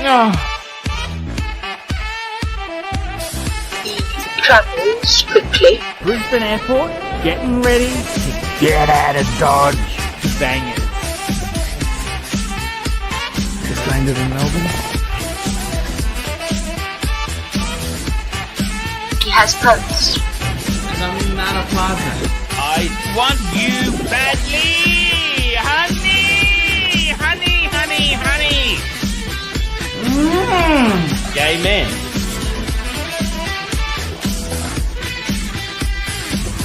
He travels quickly. Brisbane Airport, getting ready to get out of Dodge. Bang it. Just landed in Melbourne. He has purpose. And I'm in Nana Plaza. I want you badly! Honey! Honey, honey, honey! Gay men.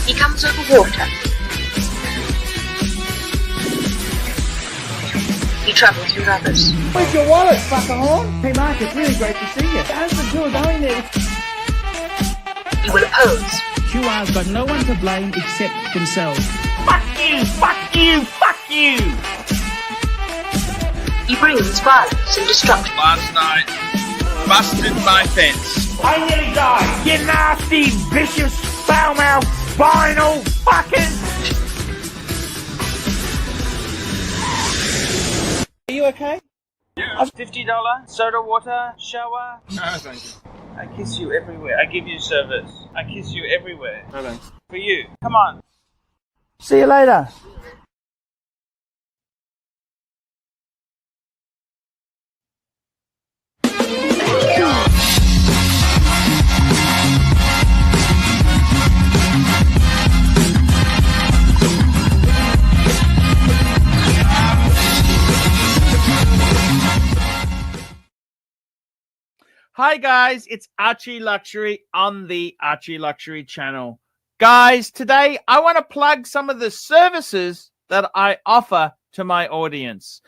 He comes over water. He travels with others. Where's your wallet, fucker horn? Hey Mark, it's really great to see you. How's the tour going there? He will oppose. QR's got no one to blame except themselves. Fuck you! Fuck you! Fuck you! He brings violence and destruction. Last night, busted my fence. I nearly died. You nasty, vicious, foul-mouthed, spinal fuckers! Are you okay? Yeah. $50 soda water shower. No, thank you. I kiss you everywhere. I give you service. I kiss you everywhere. No thanks. For you. Come on. See you later. Hi guys, it's Archie Luxury on the Archie Luxury channel. Guys, today I want to plug some of the services that I offer to my audience.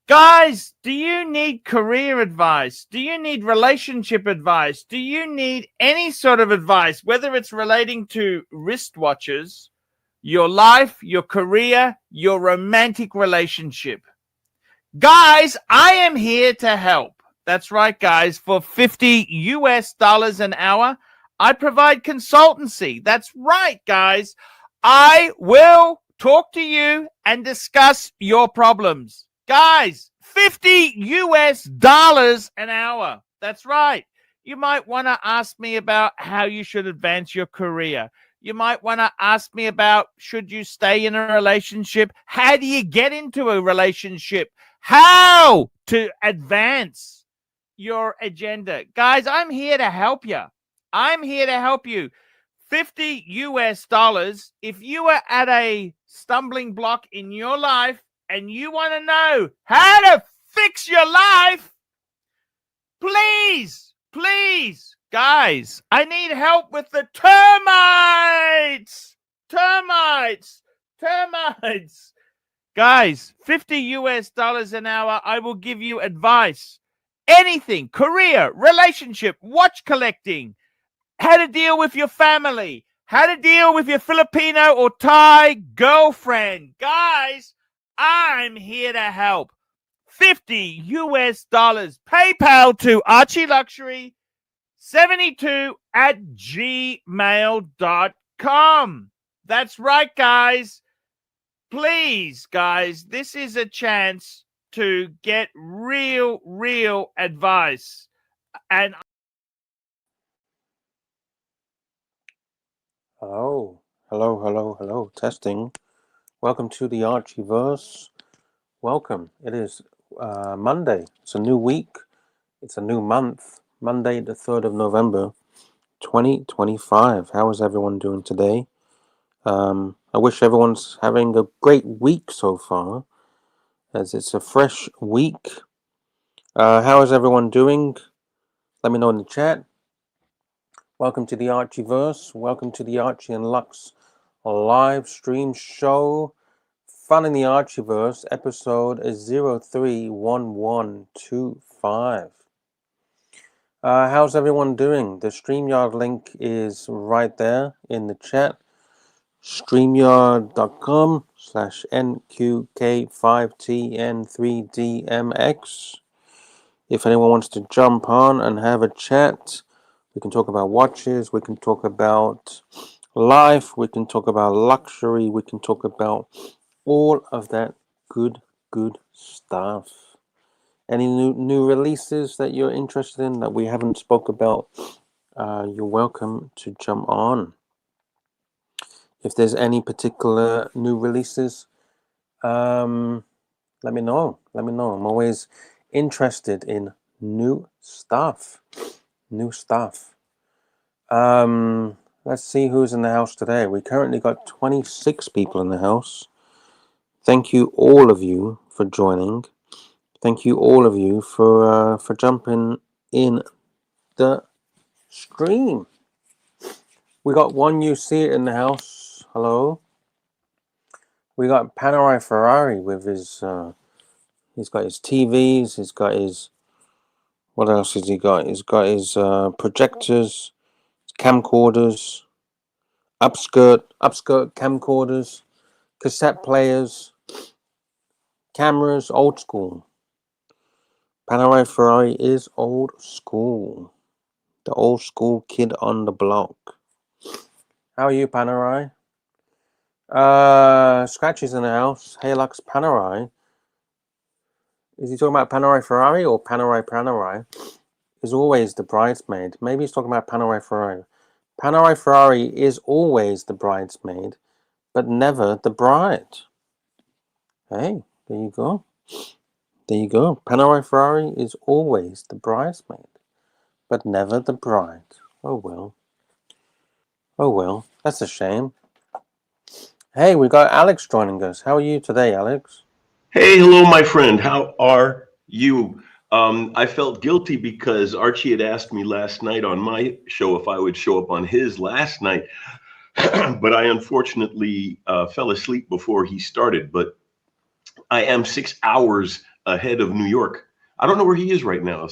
Guys, do you need career advice? Do you need relationship advice? Do you need any sort of advice, whether it's relating to wristwatches, your life, your career, your romantic relationship? Guys, I am here to help. That's right, guys. For $50 an hour, I provide consultancy. That's right, guys. I will talk to you and discuss your problems. Guys, $50 an hour. That's right. You might want to ask me about how you should advance your career. You might want to ask me about, should you stay in a relationship? How do you get into a relationship? How to advance your agenda. Guys, I'm here to help you. I'm here to help you. $50. If you are at a stumbling block in your life and you want to know how to fix your life, please, guys, I need help with the termites. Guys, $50 an hour. I will give you advice. Anything, career, relationship, watch collecting, how to deal with your family, how to deal with your Filipino or Thai girlfriend. Guys, I'm here to help. $50. PayPal to archieluxury72@gmail.com. That's right, guys. Please, guys, this is a chance to get real advice. And Hello. Testing. Welcome to the Archieverse. Welcome. It is Monday. It's a new week. It's a new month. Monday, the 3rd of November, 2025. How is everyone doing today? I wish everyone's having a great week so far, as it's a fresh week. How is everyone doing? Let me know in the chat. Welcome to the Archieverse. Welcome to the Archie and Lux live stream show. Fun in the Archieverse, episode 031125. How's everyone doing? The StreamYard link is right there in the chat. StreamYard.com/NQK5TN3DMX. If anyone wants to jump on and have a chat, we can talk about watches, we can talk about life, we can talk about luxury, we can talk about all of that good stuff. Any new releases that you're interested in that we haven't spoke about, you're welcome to jump on. If there's any particular new releases, let me know. Let me know. I'm always interested in new stuff. New stuff. Let's see who's in the house today. We currently got 26 people in the house. Thank you, all of you, for joining. Thank you, all of you, for jumping in the stream. We got one UC in the house. Hello. We got Panerai Ferrari with his. He's got his TVs. He's got his. What else has he got? He's got his projectors, camcorders, upskirt camcorders, cassette players, cameras, old school. Panerai Ferrari is old school. The old school kid on the block. How are you, Panerai? Scratchy's in the house. Hey, Lux Panerai. Is he talking about Panerai Ferrari or Panerai is always the bridesmaid? Maybe he's talking about Panerai Ferrari. Panerai Ferrari is always the bridesmaid, but never the bride. Hey, there you go. There you go. Panerai Ferrari is always the bridesmaid, but never the bride. Oh well. Oh well. That's a shame. Hey, we got Alex joining us. How are you today, Alex? Hey, hello, my friend. How are you? I felt guilty because Archie had asked me last night on my show if I would show up on his last night, but I unfortunately fell asleep before he started. But I am 6 hours ahead of New York. I don't know where he is right now.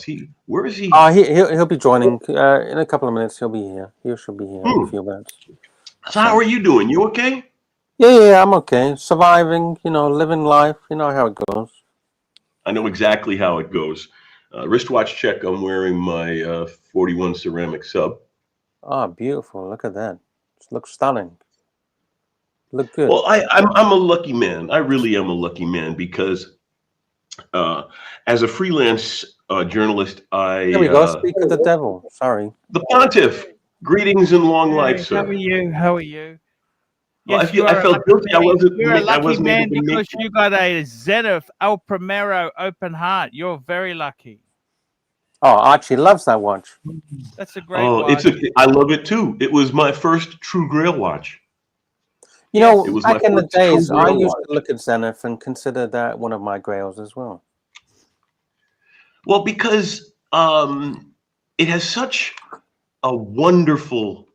Where is he? He'll be joining in a couple of minutes. He'll be here. He should be here in a few minutes. So how are you doing? You okay? Yeah, I'm okay. Surviving, living life. You know how it goes. I know exactly how it goes. Wristwatch check. I'm wearing my 41 ceramic sub. Oh, beautiful. Look at that. It looks stunning. Look good. Well, I'm a lucky man. I really am a lucky man because as a freelance journalist, There we go. Speak of the devil. Sorry. The Pontiff. Greetings and long life, sir. How are you? How are you? Well, I felt guilty. You're a lucky man able to because you got a Zenith El Primero open heart. You're very lucky. Oh, Archie loves that watch. That's a great watch. I love it too. It was my first True Grail watch. It was back in the days, I used to look at Zenith and consider that one of my grails as well. Well, because it has such a wonderful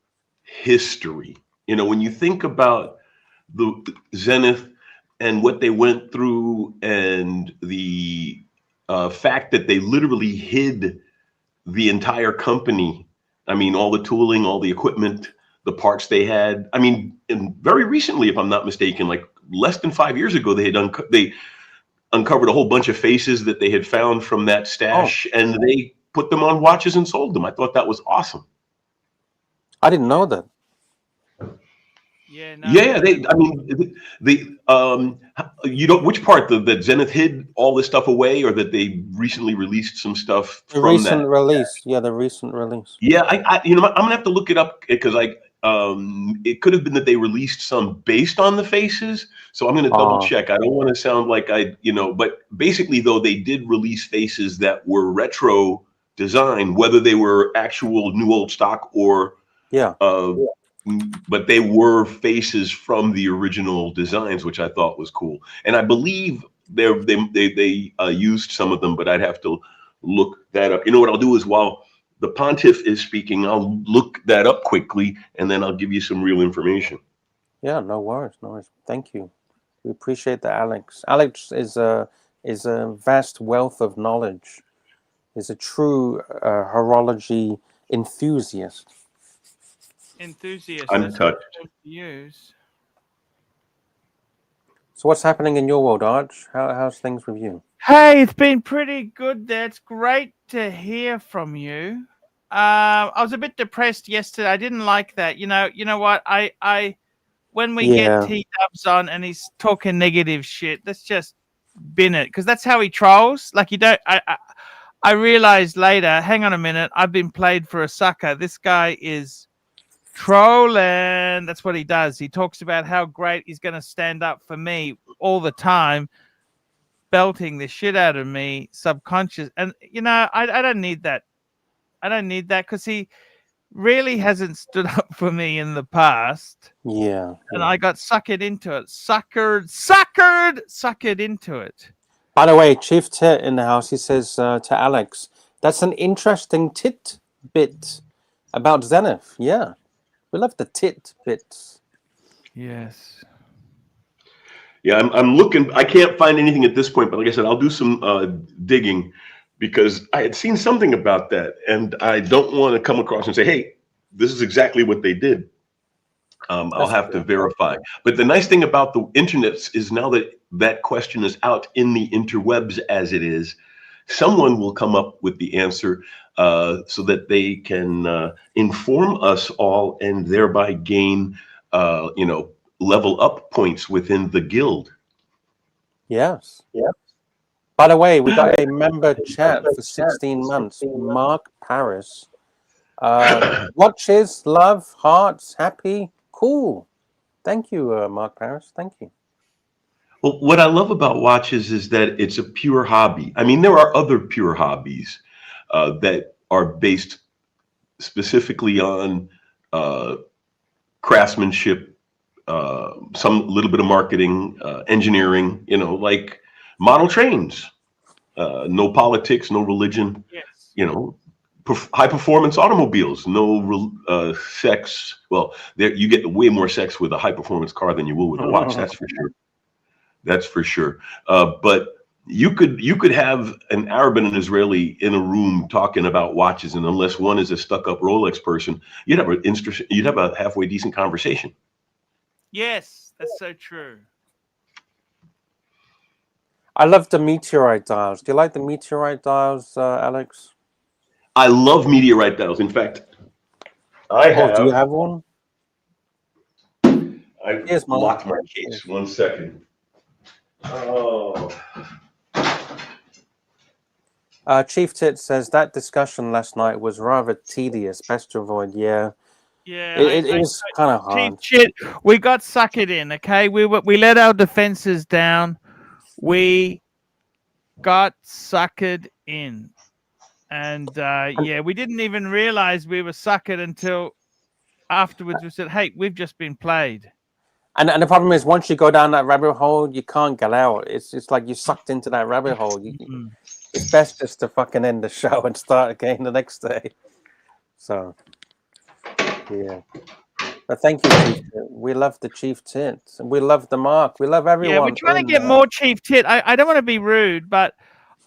history. When you think about the Zenith and what they went through and the fact that they literally hid the entire company. I mean, all the tooling, all the equipment, the parts they had. I mean, and very recently, if I'm not mistaken, like less than 5 years ago, they uncovered a whole bunch of faces that they had found from that stash, and they put them on watches and sold them. I thought that was awesome. I didn't know that. Yeah, no. Yeah, which part that Zenith hid all this stuff away, or that they recently released some stuff The from recent that? release. Yeah, the recent release. Yeah, I'm gonna have to look it up because it could have been that they released some based on the faces. So I'm gonna double check. I don't want to sound like but basically though they did release faces that were retro design, whether they were actual new old stock or but they were faces from the original designs, which I thought was cool. And I believe they used some of them, but I'd have to look that up. You know what I'll do is while the Pontiff is speaking, I'll look that up quickly, and then I'll give you some real information. Yeah, no worries, no worries. Thank you. We appreciate that, Alex. Alex is a vast wealth of knowledge. Is a true horology enthusiast. I'm touched. So what's happening in your world, Arch? How's things with you? Hey, it's been pretty good. That's great to hear from you. I was a bit depressed yesterday. I didn't like that. You know what? I when we get T-Dubs on and he's talking negative shit, let's just bin it, because that's how he trolls. Like, you don't. I realized later. Hang on a minute. I've been played for a sucker. This guy is trolling. That's what he does. He talks about how great he's going to stand up for me all the time, belting the shit out of me, subconscious. And you know, I don't need that. I don't need that, because he really hasn't stood up for me in the past. Yeah. And I got suckered into it. Suckered into it. By the way, Chief Tit in the house, he says to Alex, that's an interesting tidbit about Zenith. Yeah. We love the tidbits. Yes. Yeah, I'm looking. I can't find anything at this point, but like I said, I'll do some digging, because I had seen something about that, and I don't want to come across and say, hey, this is exactly what they did. I'll have to verify. But the nice thing about the internet is now that that question is out in the interwebs as it is, someone will come up with the answer so that they can inform us all and thereby gain, level up points within the guild. Yes. Yeah. By the way, we got a member chat for 16 months. Mark Paris. Watches, love, hearts, happy, cool. Thank you, Mark Paris. Thank you. Well, what I love about watches is that it's a pure hobby. I mean, there are other pure hobbies that are based specifically on craftsmanship, some little bit of marketing, engineering, like model trains, no politics, no religion, high performance automobiles, no sex. Well, you get way more sex with a high performance car than you will with a watch. That's for sure. That's for sure. But you could have an Arab and an Israeli in a room talking about watches, and unless one is a stuck-up Rolex person, you'd have a halfway decent conversation. Yes, that's so true. I love the meteorite dials. Do you like the meteorite dials, Alex? I love meteorite dials. In fact, I have. Do you have one? I've locked my case. 1 second. Oh. Chief Tit says that discussion last night was rather tedious. Best to avoid. Yeah. Yeah, it was kind of hard. Chief Tit, we got suckered in. Okay, we let our defenses down. We got suckered in, and we didn't even realize we were suckered until afterwards. We said, "Hey, we've just been played." And the problem is, once you go down that rabbit hole, you can't get out. It's like you're sucked into that rabbit hole. It's best just to fucking end the show and start again the next day. So, yeah. But thank you, Chief Tit. We love the Chief Tit. We love the Mark. We love everyone. Yeah, we're trying to get more Chief Tit. I don't want to be rude, but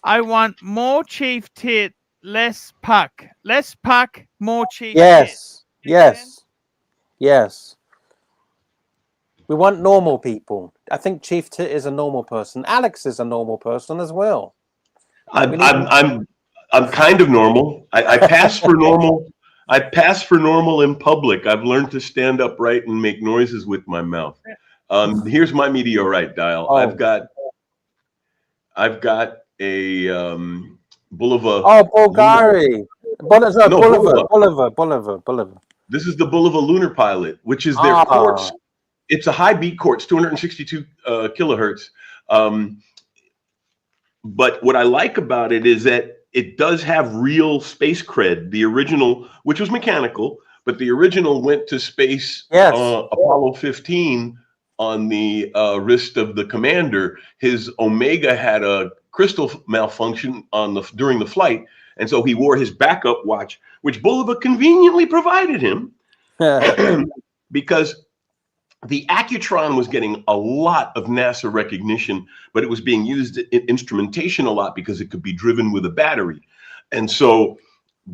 I want more Chief Tit, less Puck. Less Puck, more Chief Tit. Yes. We want normal people. I think Chief Tit is a normal person. Alex is a normal person as well. I'm kind of normal. I pass for normal. I pass for normal in public. I've learned to stand upright and make noises with my mouth. Here's my meteorite dial. Oh. I've got a Bulova. Oh, Bulgari. Bulova. This is the Bulova Lunar Pilot, which is their quartz. It's a high beat quartz, 262 kilohertz. But what I like about it is that it does have real space cred. The original, which was mechanical, but the original went to space. Yes. Apollo 15 on the wrist of the commander. His Omega had a crystal malfunction during the flight, and so he wore his backup watch, which Bulova conveniently provided him, because the Accutron was getting a lot of NASA recognition, but it was being used in instrumentation a lot because it could be driven with a battery. And so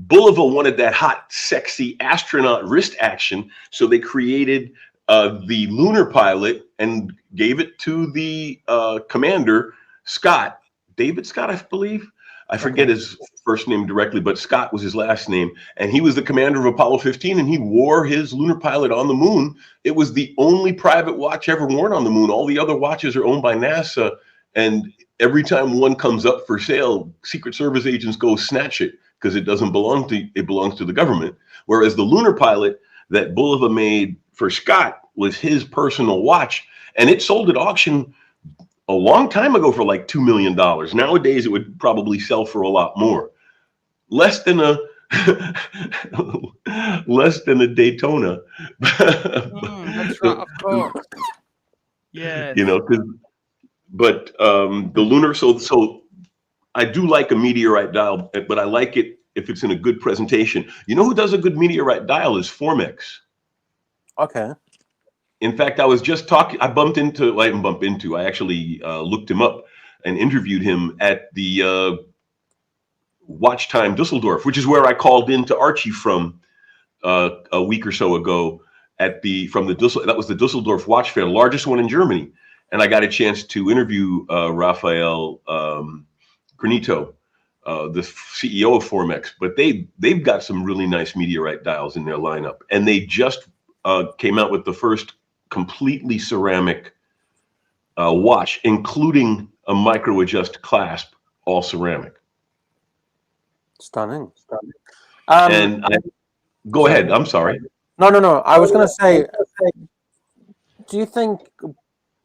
Bulova wanted that hot, sexy astronaut wrist action. So they created the Lunar Pilot and gave it to the commander, Scott. David Scott, I believe. I forget his first name directly, but Scott was his last name. And he was the commander of Apollo 15, and he wore his Lunar Pilot on the moon. It was the only private watch ever worn on the moon. All the other watches are owned by NASA. And every time one comes up for sale, Secret Service agents go snatch it because it doesn't belong to, it belongs to the government. Whereas the lunar pilot that Bulova made for Scott was his personal watch, and it sold at auction a long time ago for like $2 million. Nowadays, it would probably sell for a lot more. Less than a less than a Daytona. That's right, of course. Yeah. You know, but the lunar, so I do like a meteorite dial, but I like it if it's in a good presentation. You know who does a good meteorite dial is Formex. Okay. In fact, I was just talking, I actually looked him up and interviewed him at the Watch Time Dusseldorf, which is where I called in to Archie from a week or so ago that was the Dusseldorf Watch Fair, the largest one in Germany. And I got a chance to interview Rafael Granito, the CEO of Formex, but they've got some really nice meteorite dials in their lineup. And they just came out with the first completely ceramic watch, including a micro adjust clasp, all ceramic. Stunning. Go ahead. I'm sorry. No. I was going to say, do you think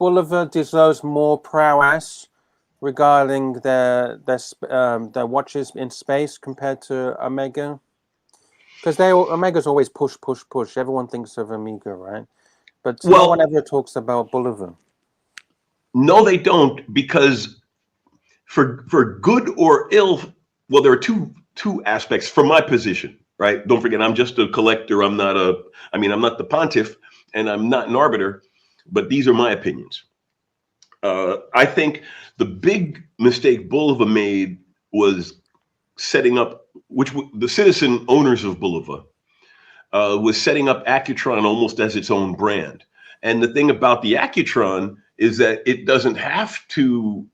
Bulova deserves more prowess regarding their watches in space compared to Omega? Because Omega's always push. Everyone thinks of Omega, right? But no one ever talks about Bulova. No, they don't, because for good or ill, well, there are two aspects from my position, right? Don't forget, I'm just a collector. I'm not the pontiff, and I'm not an arbiter, but these are my opinions. I think the big mistake Bulova made was setting up, the citizen owners of Bulova was setting up Accutron almost as its own brand. And the thing about the Accutron is that it doesn't have to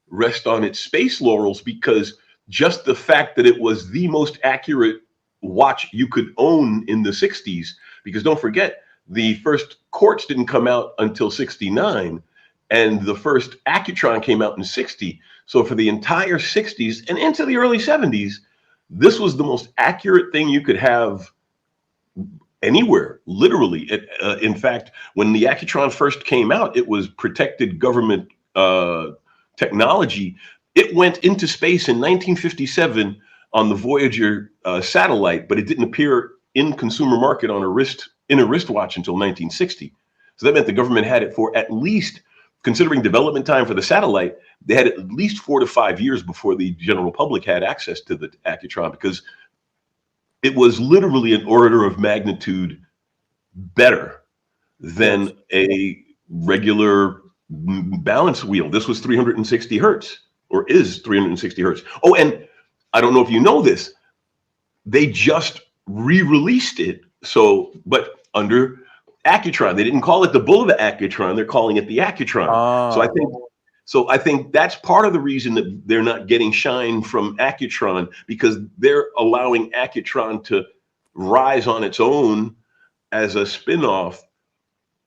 rest on its space laurels, because just the fact that it was the most accurate watch you could own in the 60s, because don't forget, the first quartz didn't come out until 69, and the first Accutron came out in 60. So for the entire 60s and into the early 70s, this was the most accurate thing you could have anywhere, literally. In fact, when the Accutron first came out, it was protected government technology. It went into space in 1957 on the Voyager satellite, but it didn't appear in consumer market on a wristwatch until 1960. So that meant the government had it for at least, considering development time for the satellite, they had at least 4 to 5 years before the general public had access to the Accutron, because it was literally an order of magnitude better than a regular balance wheel. This was 360 hertz, or is 360 hertz. Oh, and I don't know if you know this, they just re-released it. So, but under Accutron, they didn't call it the Bulova Accutron, they're calling it the Accutron. So I think that's part of the reason that they're not getting shine from Accutron, because they're allowing Accutron to rise on its own as a spin-off.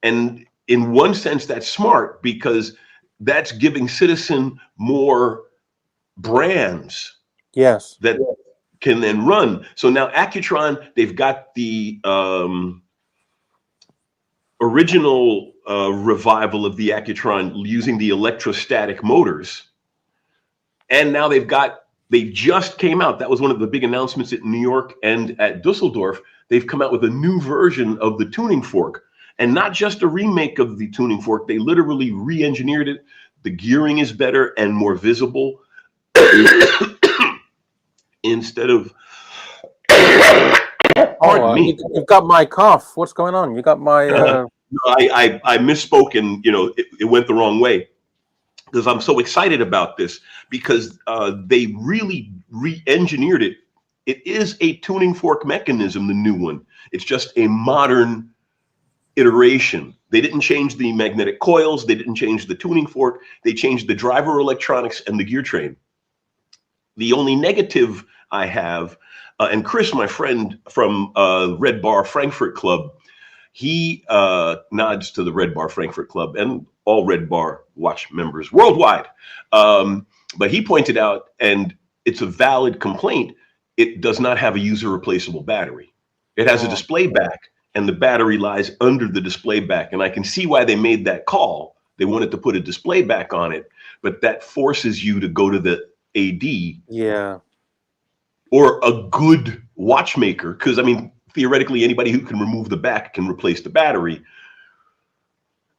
And in one sense, that's smart, because that's giving Citizen more brands. Yes. That can then run. So now Accutron, they've got the original revival of the Accutron using the electrostatic motors. And now they just came out. That was one of the big announcements at New York and at Dusseldorf. They've come out with a new version of the tuning fork, and not just a remake of the tuning fork. They literally re-engineered it. The gearing is better and more visible. Instead of, pardon me. You've got my cough. What's going on? You got my. I misspoke, and it went the wrong way, because I'm so excited about this, because they really re-engineered it. It is a tuning fork mechanism, the new one. It's just a modern iteration. They didn't change the magnetic coils. They didn't change the tuning fork. They changed the driver electronics and the gear train. The only negative I have, and Chris, my friend from Red Bar Frankfurt Club, he nods to the Red Bar Frankfurt Club and all Red Bar watch members worldwide. But he pointed out, and it's a valid complaint, it does not have a user replaceable battery. It has a display back, and the battery lies under the display back. And I can see why they made that call. They wanted to put a display back on it, but that forces you to go to the AD. Yeah. Or a good watchmaker, because I mean, theoretically, anybody who can remove the back can replace the battery.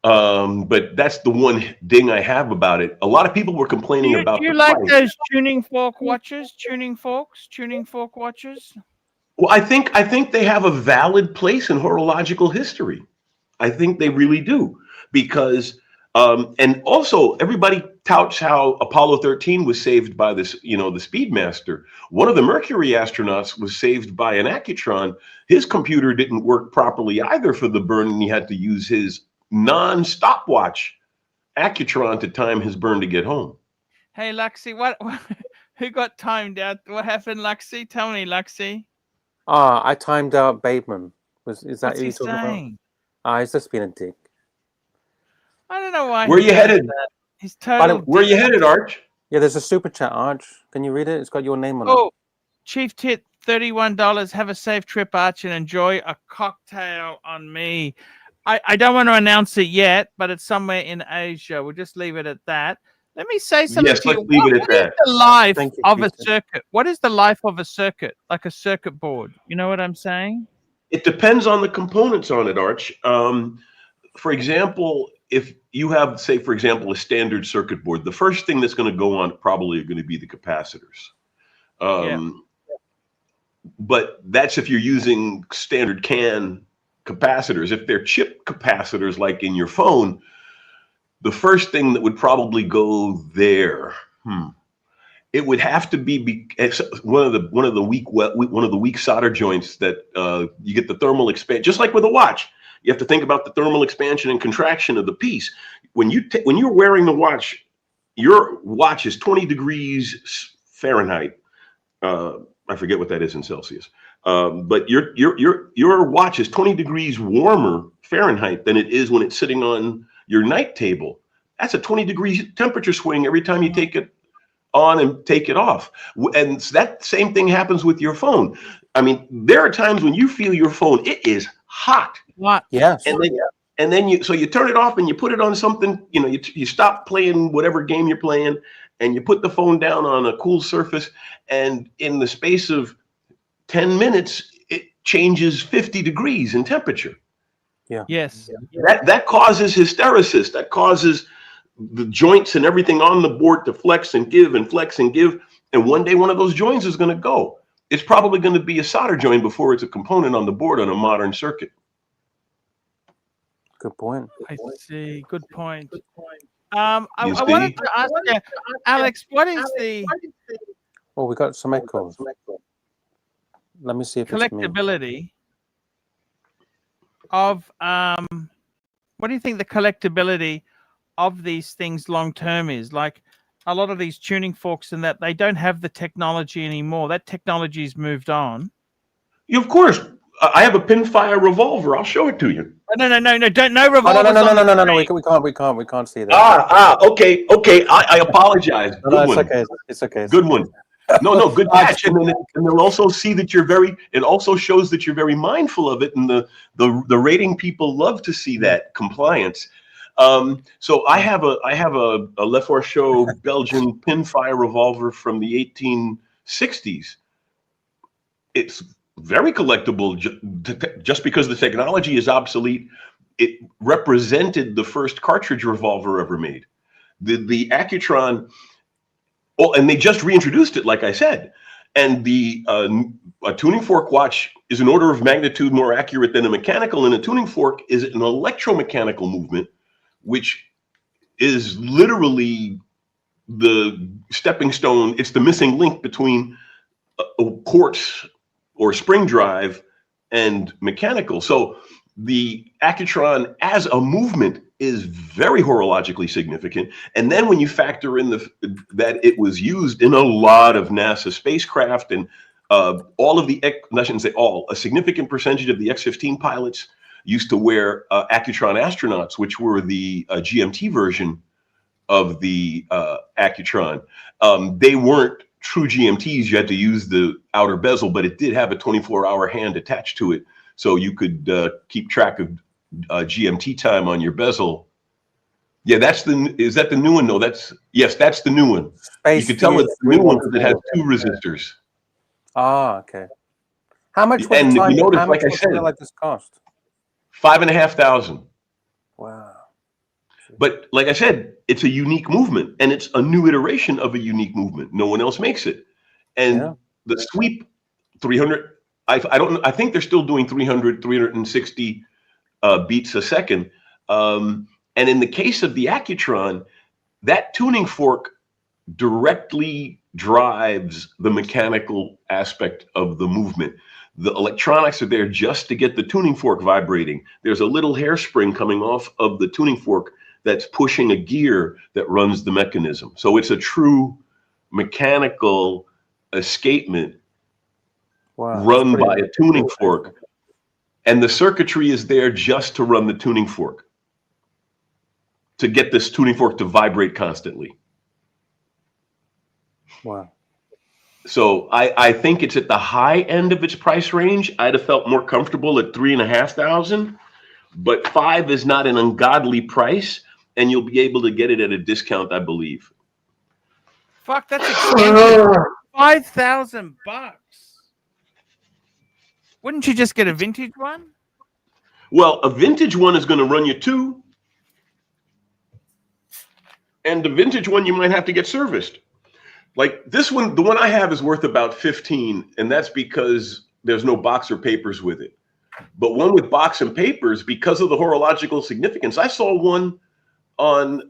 But that's the one ding I have about it. A lot of people were complaining about. Do you like those tuning fork watches? Tuning fork watches? Well, I think they have a valid place in horological history. I think they really do, because and also everybody touts how Apollo 13 was saved by this, the Speedmaster. One of the Mercury astronauts was saved by an Accutron. His computer didn't work properly either for the burn, and he had to use his non-stopwatch Accutron to time his burn to get home. Hey, Luxy, what who got timed out? What happened, Luxy? Tell me, Luxy. I timed out Bateman. Is that What's who he you're talking saying? about? He's just being a dick. I don't know why. Where you headed? He's total. Where you headed, Arch? Yeah, there's a super chat, Arch. Can you read it? It's got your name on it. Oh, Chief Tit, $31. Have a safe trip, Arch, and enjoy a cocktail on me. I don't want to announce it yet, but it's somewhere in Asia. We'll just leave it at that. Let me say something Yes, to you. let's leave it at that. What is the life Thank you, of a Chief. circuit? What is the life of a circuit? Like a circuit board. You know what I'm saying? It depends on the components on it, Arch. For example, if you have, say, for example, a standard circuit board, the first thing that's going to go on probably are going to be the capacitors. But that's if you're using standard CAN capacitors. If they're chip capacitors like in your phone, the first thing that would probably go there, it would have to be one of the weak solder joints that you get the thermal expansion, just like with a watch. You have to think about the thermal expansion and contraction of the piece. When you're wearing the watch, your watch is 20 degrees Fahrenheit. I forget what that is in Celsius. But your watch is 20 degrees warmer Fahrenheit than it is when it's sitting on your night table. That's a 20 degree temperature swing every time you take it on and take it off. And that same thing happens with your phone. I mean, there are times when you feel your phone, it is hot. What? Yes. And then you turn it off and you put it on something, you stop playing whatever game you're playing, and you put the phone down on a cool surface, and in the space of 10 minutes, it changes 50 degrees in temperature. Yeah. Yes. That causes hysteresis. That causes the joints and everything on the board to flex and give and flex and give. And one day, one of those joints is going to go. It's probably going to be a solder joint before it's a component on the board on a modern circuit. Good point. I see. Good point. I wanted to ask you, Alex, what is the Oh, we got some echoes. Let me see if it's me. collectability of what do you think the collectability of these things long term is? Like a lot of these tuning forks and that they don't have the technology anymore. That technology's moved on. Of course. I have a pinfire revolver. I'll show it to you. No, don't no revolvers. No. We can't see that. Okay. I apologize. No, it's okay. Good one. No, good catch. And they'll also see that it also shows that you're very mindful of it. And the rating people love to see that compliance. So I have a Le Forchot Belgian pinfire revolver from the 1860s. It's very collectible just because the technology is obsolete. It represented the first cartridge revolver ever made. The Accutron, and they just reintroduced it, like I said. And a tuning fork watch is an order of magnitude more accurate than a mechanical, and a tuning fork is an electromechanical movement, which is literally the stepping stone. It's the missing link between a quartz or spring drive and mechanical. So the Accutron as a movement is very horologically significant. And then when you factor in that it was used in a lot of NASA spacecraft, and all of the, I shouldn't say all, a significant percentage of the X-15 pilots used to wear Accutron astronauts, which were the GMT version of the Accutron. They weren't true GMTs. You had to use the outer bezel, but it did have a 24-hour hand attached to it, so you could keep track of GMT time on your bezel. Yeah, is that the new one? No, yes, that's the new one. You can tell it's the new one because it has 2 resistors. Ah, okay. How much would and time, you notice, how much like I said, like this cost? $5,500. Wow. But like I said, it's a unique movement, and it's a new iteration of a unique movement. No one else makes it. And the sweep 300, I think they're still doing 360 beats a second. And in the case of the Accutron, that tuning fork directly drives the mechanical aspect of the movement. The electronics are there just to get the tuning fork vibrating. There's a little hairspring coming off of the tuning fork that's pushing a gear that runs the mechanism. So it's a true mechanical escapement run by a tuning fork. And the circuitry is there just to run the tuning fork, to get this tuning fork to vibrate constantly. Wow. So I think it's at the high end of its price range. I'd have felt more comfortable at $3,500, but $5,000 is not an ungodly price, and you'll be able to get it at a discount, I believe. Fuck, that's expensive. $5,000. Wouldn't you just get a vintage one? Well, a vintage one is going to run you $2,000, and the vintage one you might have to get serviced. Like this one, the one I have is worth about $15,000, and that's because there's no box or papers with it. But one with box and papers, because of the horological significance, I saw one on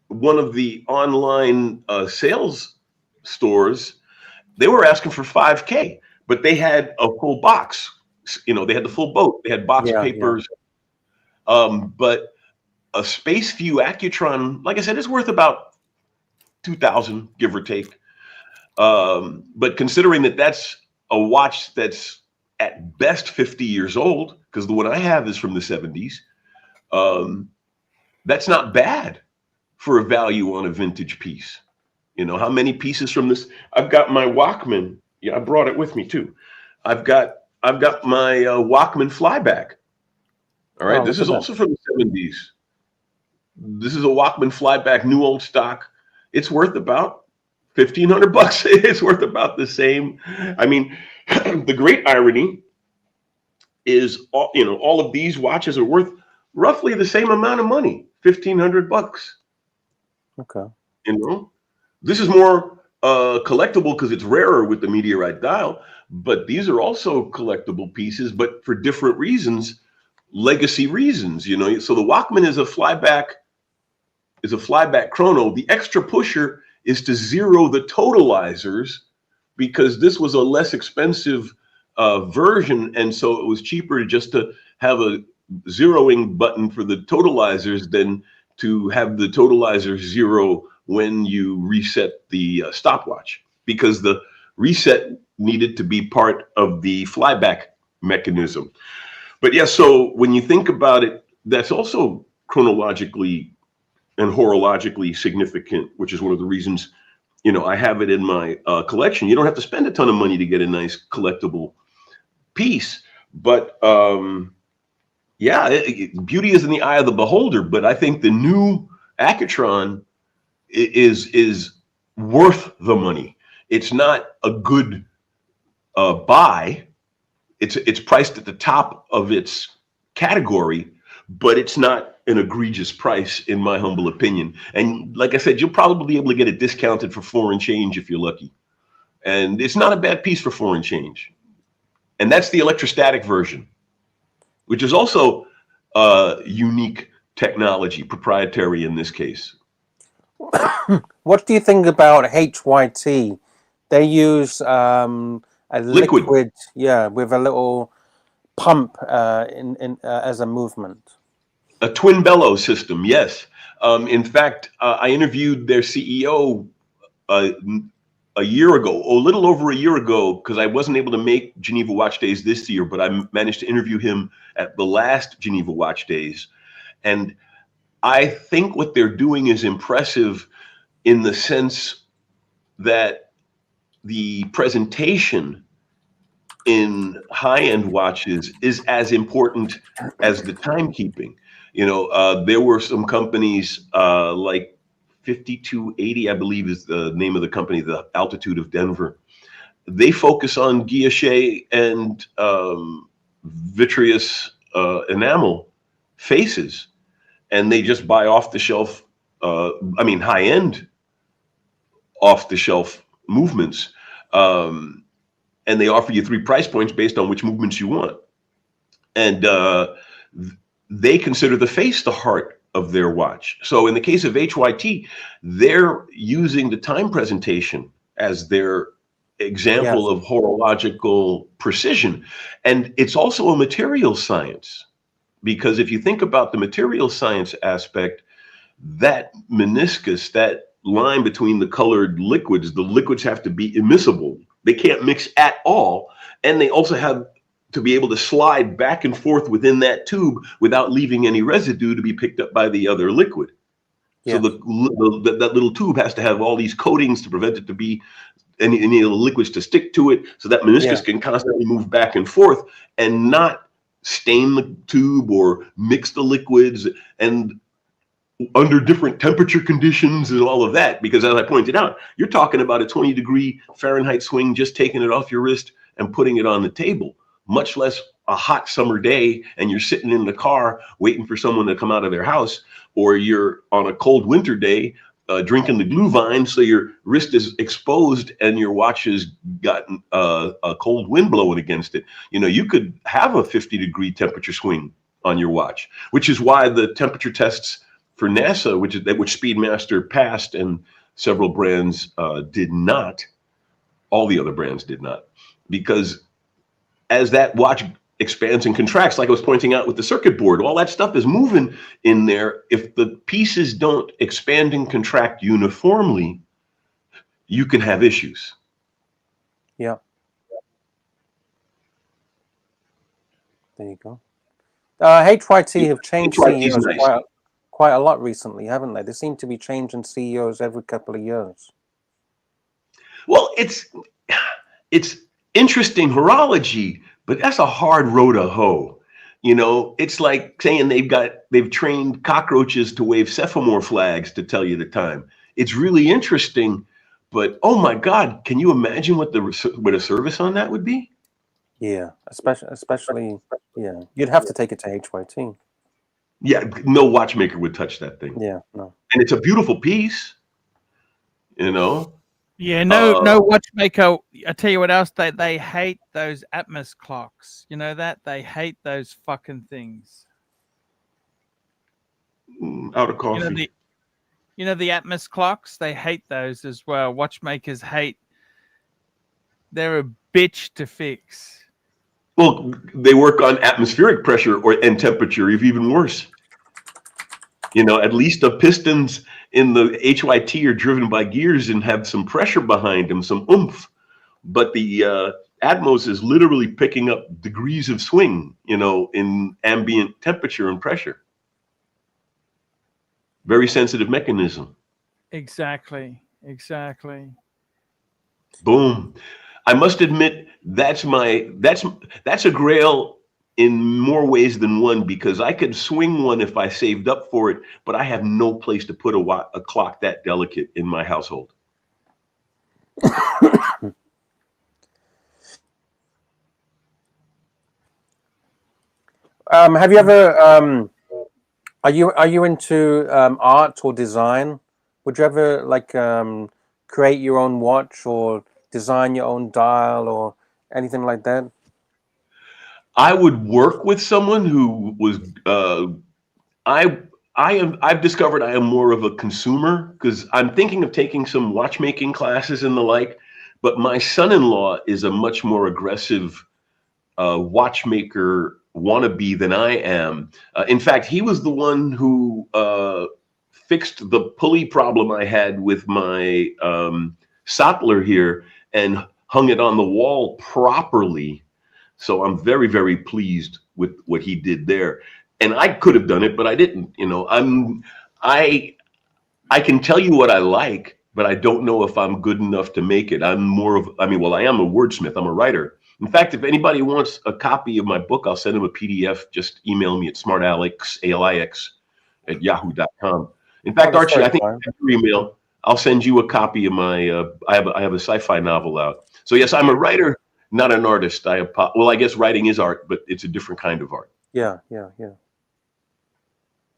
one of the online sales stores. They were asking for $5,000, but they had a full box. You know, they had the full boat. They had box papers. But a Space View Accutron, like I said, is worth about $2,000, give or take. But considering that that's a watch that's at best 50 years old, because the one I have is from the 70s, that's not bad for a value on a vintage piece. You know, how many pieces from this? I've got my Walkman. Yeah, I brought it with me too. I've got my Walkman flyback. All right, this is also from the 70s. This is a Walkman flyback, new old stock. It's worth about $1,500. It's worth about the same. I mean, the great irony is, all of these watches are worth roughly the same amount of money, $1,500. Okay. You know, this is more collectible because it's rarer with the meteorite dial, but these are also collectible pieces, but for different reasons, legacy reasons. You know, so the Walkman is a flyback chrono. The extra pusher is to zero the totalizers, because this was a less expensive version, and so it was cheaper just to have a zeroing button for the totalizers than to have the totalizers zero when you reset the stopwatch, because the reset needed to be part of the flyback mechanism. But yeah, so when you think about it, that's also chronologically and horologically significant, which is one of the reasons, I have it in my collection. You don't have to spend a ton of money to get a nice collectible piece, but beauty is in the eye of the beholder. But I think the new Accutron is worth the money. It's not a good buy. It's priced at the top of its category, but it's not an egregious price in my humble opinion. And like I said, you'll probably be able to get it discounted for foreign change if you're lucky. And it's not a bad piece for foreign change. And that's the electrostatic version, which is also unique technology, proprietary in this case. What do you think about HYT? They use a liquid, with a little pump as a movement. A twin bellows system, yes. In fact, I interviewed their CEO a a year ago, a little over a year ago, because I wasn't able to make Geneva Watch Days this year, but I managed to interview him at the last Geneva Watch Days. And I think what they're doing is impressive in the sense that the presentation in high-end watches is as important as the timekeeping. There were some companies like 5280, I believe is the name of the company, the Altitude of Denver. They focus on guilloche and vitreous enamel faces, and they just buy off-the-shelf, high-end off-the-shelf movements. And they offer you 3 price points based on which movements you want. And they consider the face the heart of their watch. So in the case of HYT, they're using the time presentation as their example of horological precision. And it's also a material science, because if you think about the material science aspect, that meniscus, that line between the colored liquids, the liquids have to be immiscible. They can't mix at all. And they also have to be able to slide back and forth within that tube without leaving any residue to be picked up by the other liquid. Yeah. So that little tube has to have all these coatings to prevent it to be any of the liquids to stick to it. So that meniscus can constantly move back and forth and not stain the tube or mix the liquids and under different temperature conditions and all of that, because as I pointed out, you're talking about a 20-degree Fahrenheit swing, just taking it off your wrist and putting it on the table, much less a hot summer day and you're sitting in the car waiting for someone to come out of their house, or you're on a cold winter day drinking the Glühwein, so your wrist is exposed and your watch has gotten a cold wind blowing against it. You could have a 50-degree temperature swing on your watch, which is why the temperature tests for NASA, which Speedmaster passed and several brands did not, all the other brands did not, because as that watch expands and contracts, like I was pointing out with the circuit board, all that stuff is moving in there. If the pieces don't expand and contract uniformly, you can have issues. Yeah. There you go. HYT have changed CEOs quite a lot recently, haven't they? They seem to be changing CEOs every couple of years. Well, it's interesting horology, but that's a hard row to hoe. It's like saying they've trained cockroaches to wave Cephomore flags to tell you the time. It's really interesting, but oh my God, can you imagine what a service on that would be? Yeah, especially yeah, you'd have to take it to HYT. Yeah, no watchmaker would touch that thing. Yeah, no. And it's a beautiful piece, Yeah, no watchmaker. I tell you what else, they hate those Atmos clocks. You know that? They hate those fucking things. Out of coffee. You know the Atmos clocks? They hate those as well. Watchmakers hate. They're a bitch to fix. Well, they work on atmospheric pressure and temperature, even worse. At least the pistons in the HYT are driven by gears and have some pressure behind them, some oomph. But the Atmos is literally picking up degrees of swing, in ambient temperature and pressure. Very sensitive mechanism. Exactly. Boom. I must admit, that's a grail in more ways than one, because I could swing one if I saved up for it, but I have no place to put a clock that delicate in my household. Have you ever are you into art or design? Would you ever create your own watch or design your own dial or anything like that? I would work with someone who was I've discovered I am more of a consumer, because I'm thinking of taking some watchmaking classes and the like, but my son-in-law is a much more aggressive watchmaker wannabe than I am. In fact, he was the one who fixed the pulley problem I had with my Sattler here and hung it on the wall properly. So I'm very, very pleased with what he did there. And I could have done it, but I didn't. I can tell you what I like, but I don't know if I'm good enough to make it. I'm more of, I am a wordsmith. I'm a writer. In fact, if anybody wants a copy of my book, I'll send them a PDF. Just email me at smartalix, ALIX, at yahoo.com. In fact, Archie, I think your email, I'll send you a copy of my, I have a sci-fi novel out. So yes, I'm a writer, not an artist. I guess writing is art, but it's a different kind of art. Yeah.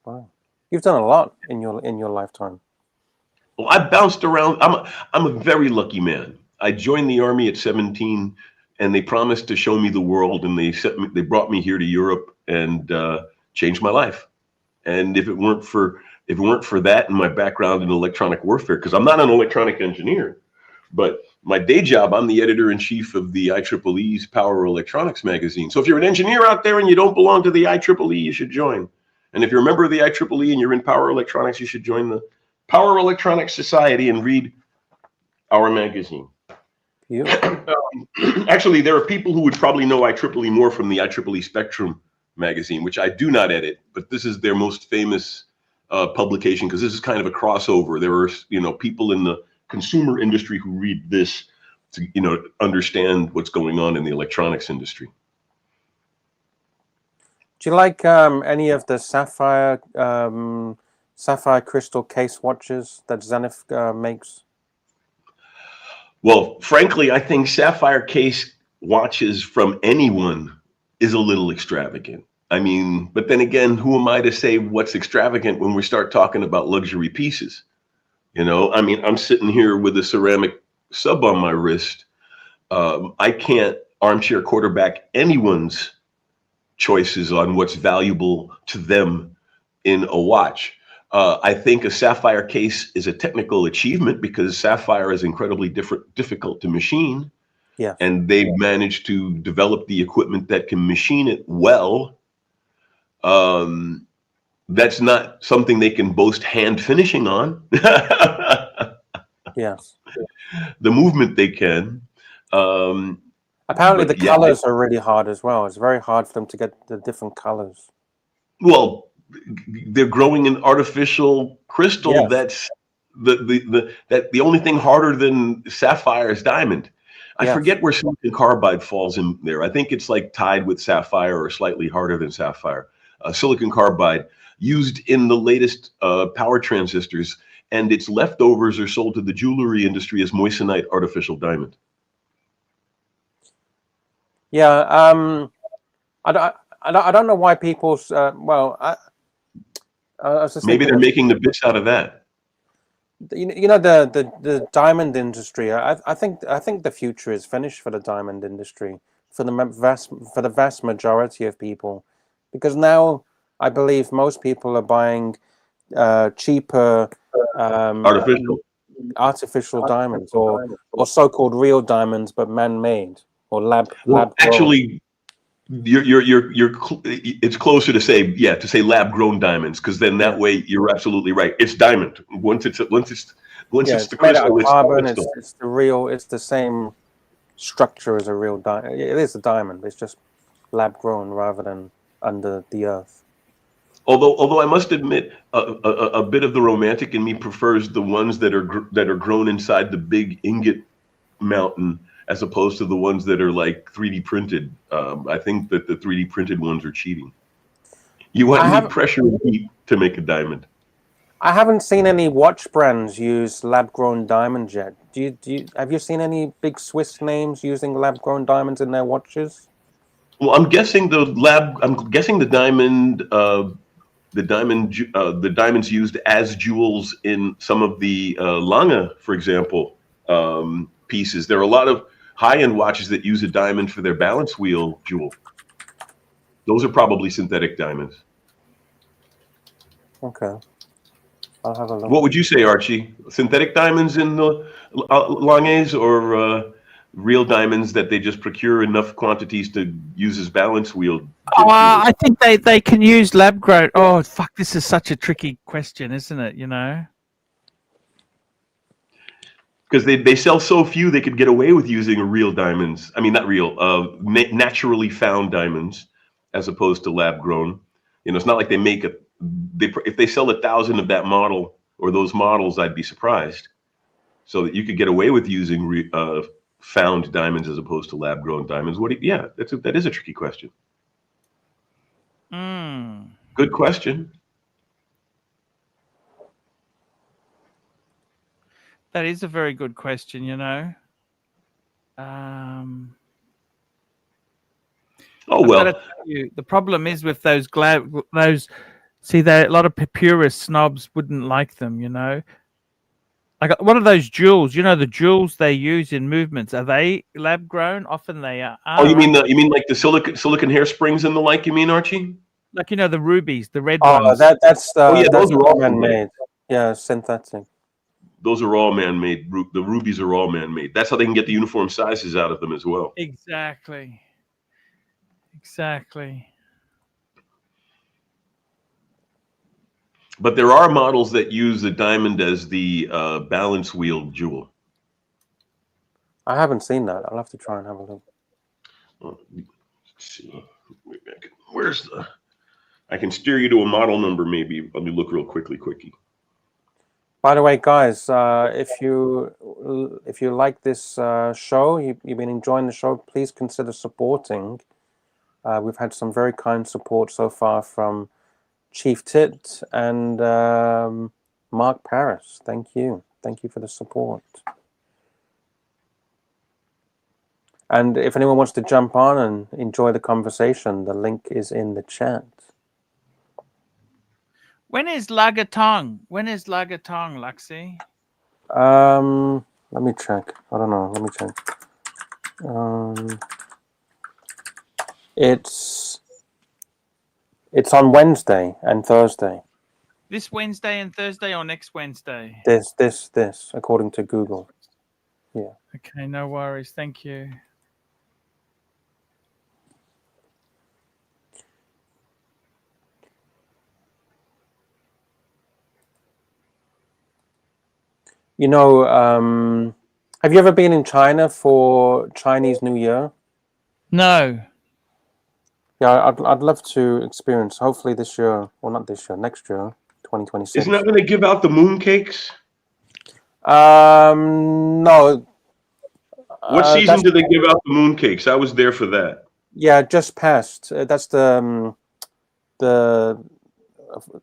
Wow. You've done a lot in your lifetime. Well, I bounced around. I'm a very lucky man. I joined the Army at 17, and they promised to show me the world, and they brought me here to Europe and changed my life. And if it weren't for that and my background in electronic warfare, because I'm not an electronic engineer, but my day job, I'm the editor-in-chief of the IEEE's Power Electronics magazine. So if you're an engineer out there and you don't belong to the IEEE, you should join. And if you're a member of the IEEE and you're in power electronics, you should join the Power Electronics Society and read our magazine. Yeah. Actually, there are people who would probably know IEEE more from the IEEE Spectrum magazine, which I do not edit, but this is their most famous publication because this is kind of a crossover. There are, people in the consumer industry who read this to, understand what's going on in the electronics industry. Do you like any of the sapphire crystal case watches that Zenith makes? Well, frankly, I think sapphire case watches from anyone is a little extravagant. But then again, who am I to say what's extravagant when we start talking about luxury pieces? I'm sitting here with a ceramic sub on my wrist. I can't armchair quarterback anyone's choices on what's valuable to them in a watch. I think a sapphire case is a technical achievement because sapphire is incredibly difficult to machine. Yeah. And they've managed to develop the equipment that can machine it well. That's not something they can boast hand finishing on. Yes. The movement they can. Apparently the colors are really hard as well. It's very hard for them to get the different colors. Well, they're growing an artificial crystal. Yes. That's the only thing harder than sapphire is diamond. I forget where silicon carbide falls in there. I think it's like tied with sapphire or slightly harder than sapphire. Silicon carbide used in the latest power transistors, and its leftovers are sold to the jewelry industry as moissanite artificial diamond. Yeah, I don't know why people's I was just maybe they're making the bits out of that. The diamond industry. I think the future is finished for the diamond industry for the vast majority of people, because now I believe most people are buying cheaper artificial diamonds or so-called real diamonds but man-made or lab. Actually, it's closer to say lab-grown diamonds, because then that way you're absolutely right. It's diamond. Once it's the crystal, it's carbon. It's the real. It's the same structure as a real diamond. It is a diamond. It's just lab-grown rather than under the earth. Although I must admit, a bit of the romantic in me prefers the ones that are grown inside the big ingot mountain, as opposed to the ones that are like 3D printed. I think that the 3D printed ones are cheating. You want pressure and heat to make a diamond. I haven't seen any watch brands use lab-grown diamonds yet. Have you seen any big Swiss names using lab-grown diamonds in their watches? Well, I'm guessing the diamonds used as jewels in some of the Lange, for example, pieces. There are a lot of high-end watches that use a diamond for their balance wheel jewel. Those are probably synthetic diamonds. Okay. I'll have a look. What would you say, Archie? Synthetic diamonds in the Langes, or real diamonds that they just procure enough quantities to use as balance wheel? I think they can use lab grown. Oh, fuck, this is such a tricky question, isn't it? because they sell so few, they could get away with using real diamonds. I mean, not real, naturally found diamonds, as opposed to lab grown. You know, it's not like they make a. If they sell 1,000 of that model or those models, I'd be surprised. So that you could get away with using found diamonds as opposed to lab grown diamonds. Yeah, that is a tricky question. Good question. That is a very good question, you know. Oh, well. I've got to tell you, the problem is with those see, a lot of purist snobs wouldn't like them, you know. Like, what are those jewels? You know, the jewels they use in movements, are they lab grown? Often they are. Oh, you mean like the silicon hairsprings and the like? You mean, Archie? Like, you know, the rubies, the red Oh, ones. that's those are all man-made. Yeah, synthetic. Those are all man-made. The rubies are all man-made. That's how they can get the uniform sizes out of them as well. Exactly. But there are models that use the diamond as the balance wheel jewel. I haven't seen that. I'll have to try and have a look. Let's see. Where's the... I can steer you to a model number, maybe. Let me look real quickie. By the way, guys, if you like this show, you've been enjoying the show, please consider supporting. We've had some very kind support so far from Chief Tit and Mark Paris. Thank you for the support. And if anyone wants to jump on and enjoy the conversation, the link is in the chat. When is Lagatong? Luxy? Let me check. I don't know. Let me check. It's on Wednesday and Thursday. This Wednesday and Thursday, or next Wednesday? This, according to Google. Yeah. Okay, no worries. Thank you. You know, have you ever been in China for Chinese New Year? No. Yeah, I'd love to experience. Hopefully this year, well, not this year, next year, 2026. Isn't that when they give out the moon cakes? No. What season do they give out the moon cakes? I was there for that. Yeah, just passed. That's the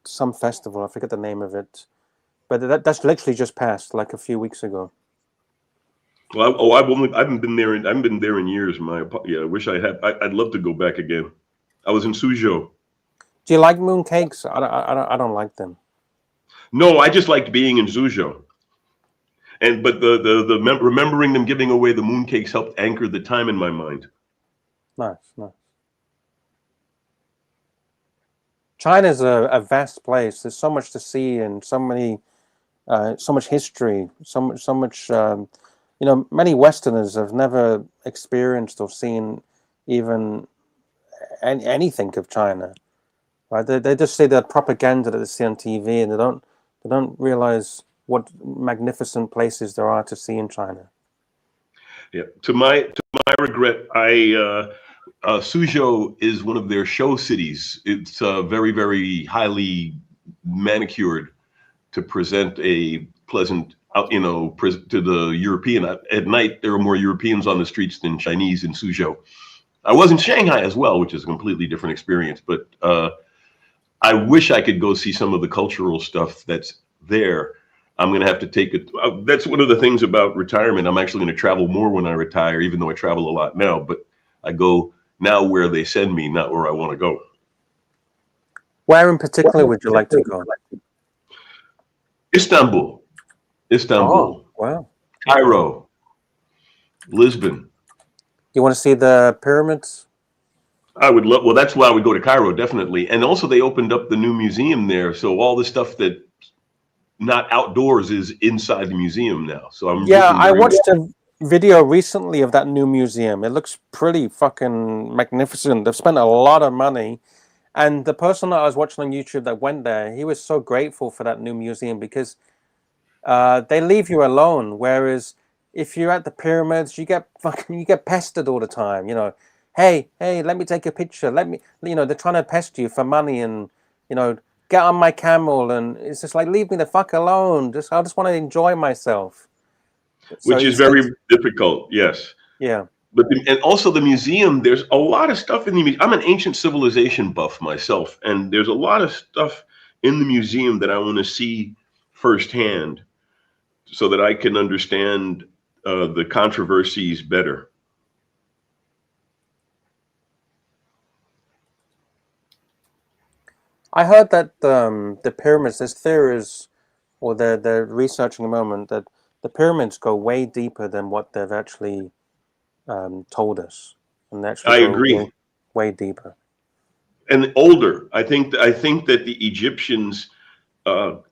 some festival. I forget the name of it. But that's literally just passed, like a few weeks ago. Well, I haven't been there in years. I wish I had. I'd love to go back again. I was in Suzhou. Do you like moon cakes? I don't like them. No, I just liked being in Suzhou. But the remembering them giving away the moon cakes helped anchor the time in my mind. Nice. China's a vast place. There's so much to see and so much history, so much. You know, many Westerners have never experienced or seen even anything of China. Right? They just see the propaganda that they see on TV, and they don't realize what magnificent places there are to see in China. Yeah. To my regret, Suzhou is one of their show cities. It's very, very highly manicured to present a pleasant, to the European. At night, there are more Europeans on the streets than Chinese in Suzhou. I was in Shanghai as well, which is a completely different experience. But I wish I could go see some of the cultural stuff that's there. I'm going to have to take it. That's one of the things about retirement. I'm actually going to travel more when I retire, even though I travel a lot now. But I go now where they send me, not where I want to go. Where in particular would you like to go? Istanbul. Oh, wow. Cairo. Lisbon. You want to see the pyramids? I would love. Well, that's why I would go to Cairo, definitely. And also, they opened up the new museum there, so all the stuff that not outdoors is inside the museum now. So I watched a video recently of that new museum. It looks pretty fucking magnificent. They've spent a lot of money, and the person that I was watching on YouTube that went there, he was so grateful for that new museum because they leave you alone. Whereas if you're at the pyramids, you get pestered all the time. You know, hey, let me take a picture. Let me, they're trying to pester you for money and, get on my camel. And it's just like, leave me the fuck alone. I just want to enjoy myself. Which is very difficult. Yes. Yeah. But and also the museum, there's a lot of stuff in the museum. I'm an ancient civilization buff myself, and there's a lot of stuff in the museum that I want to see firsthand so that I can understand the controversies better. I heard that the pyramids, there's theories, or they're researching a moment, that the pyramids go way deeper than what they've actually told us, and actually I go agree. way deeper. And older. I think that the Egyptians, the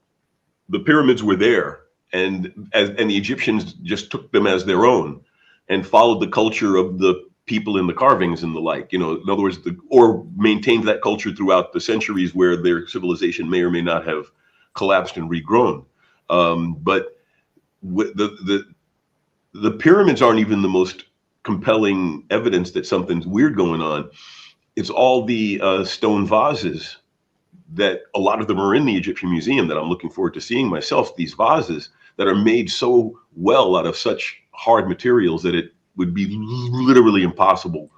pyramids were there, and the Egyptians just took them as their own and followed the culture of the people in the carvings and the like. In other words, or maintained that culture throughout the centuries where their civilization may or may not have collapsed and regrown. But the pyramids aren't even the most compelling evidence that something's weird going on. It's all the stone vases that a lot of them are in the Egyptian Museum that I'm looking forward to seeing myself. These vases that are made so well out of such hard materials that it would be literally impossible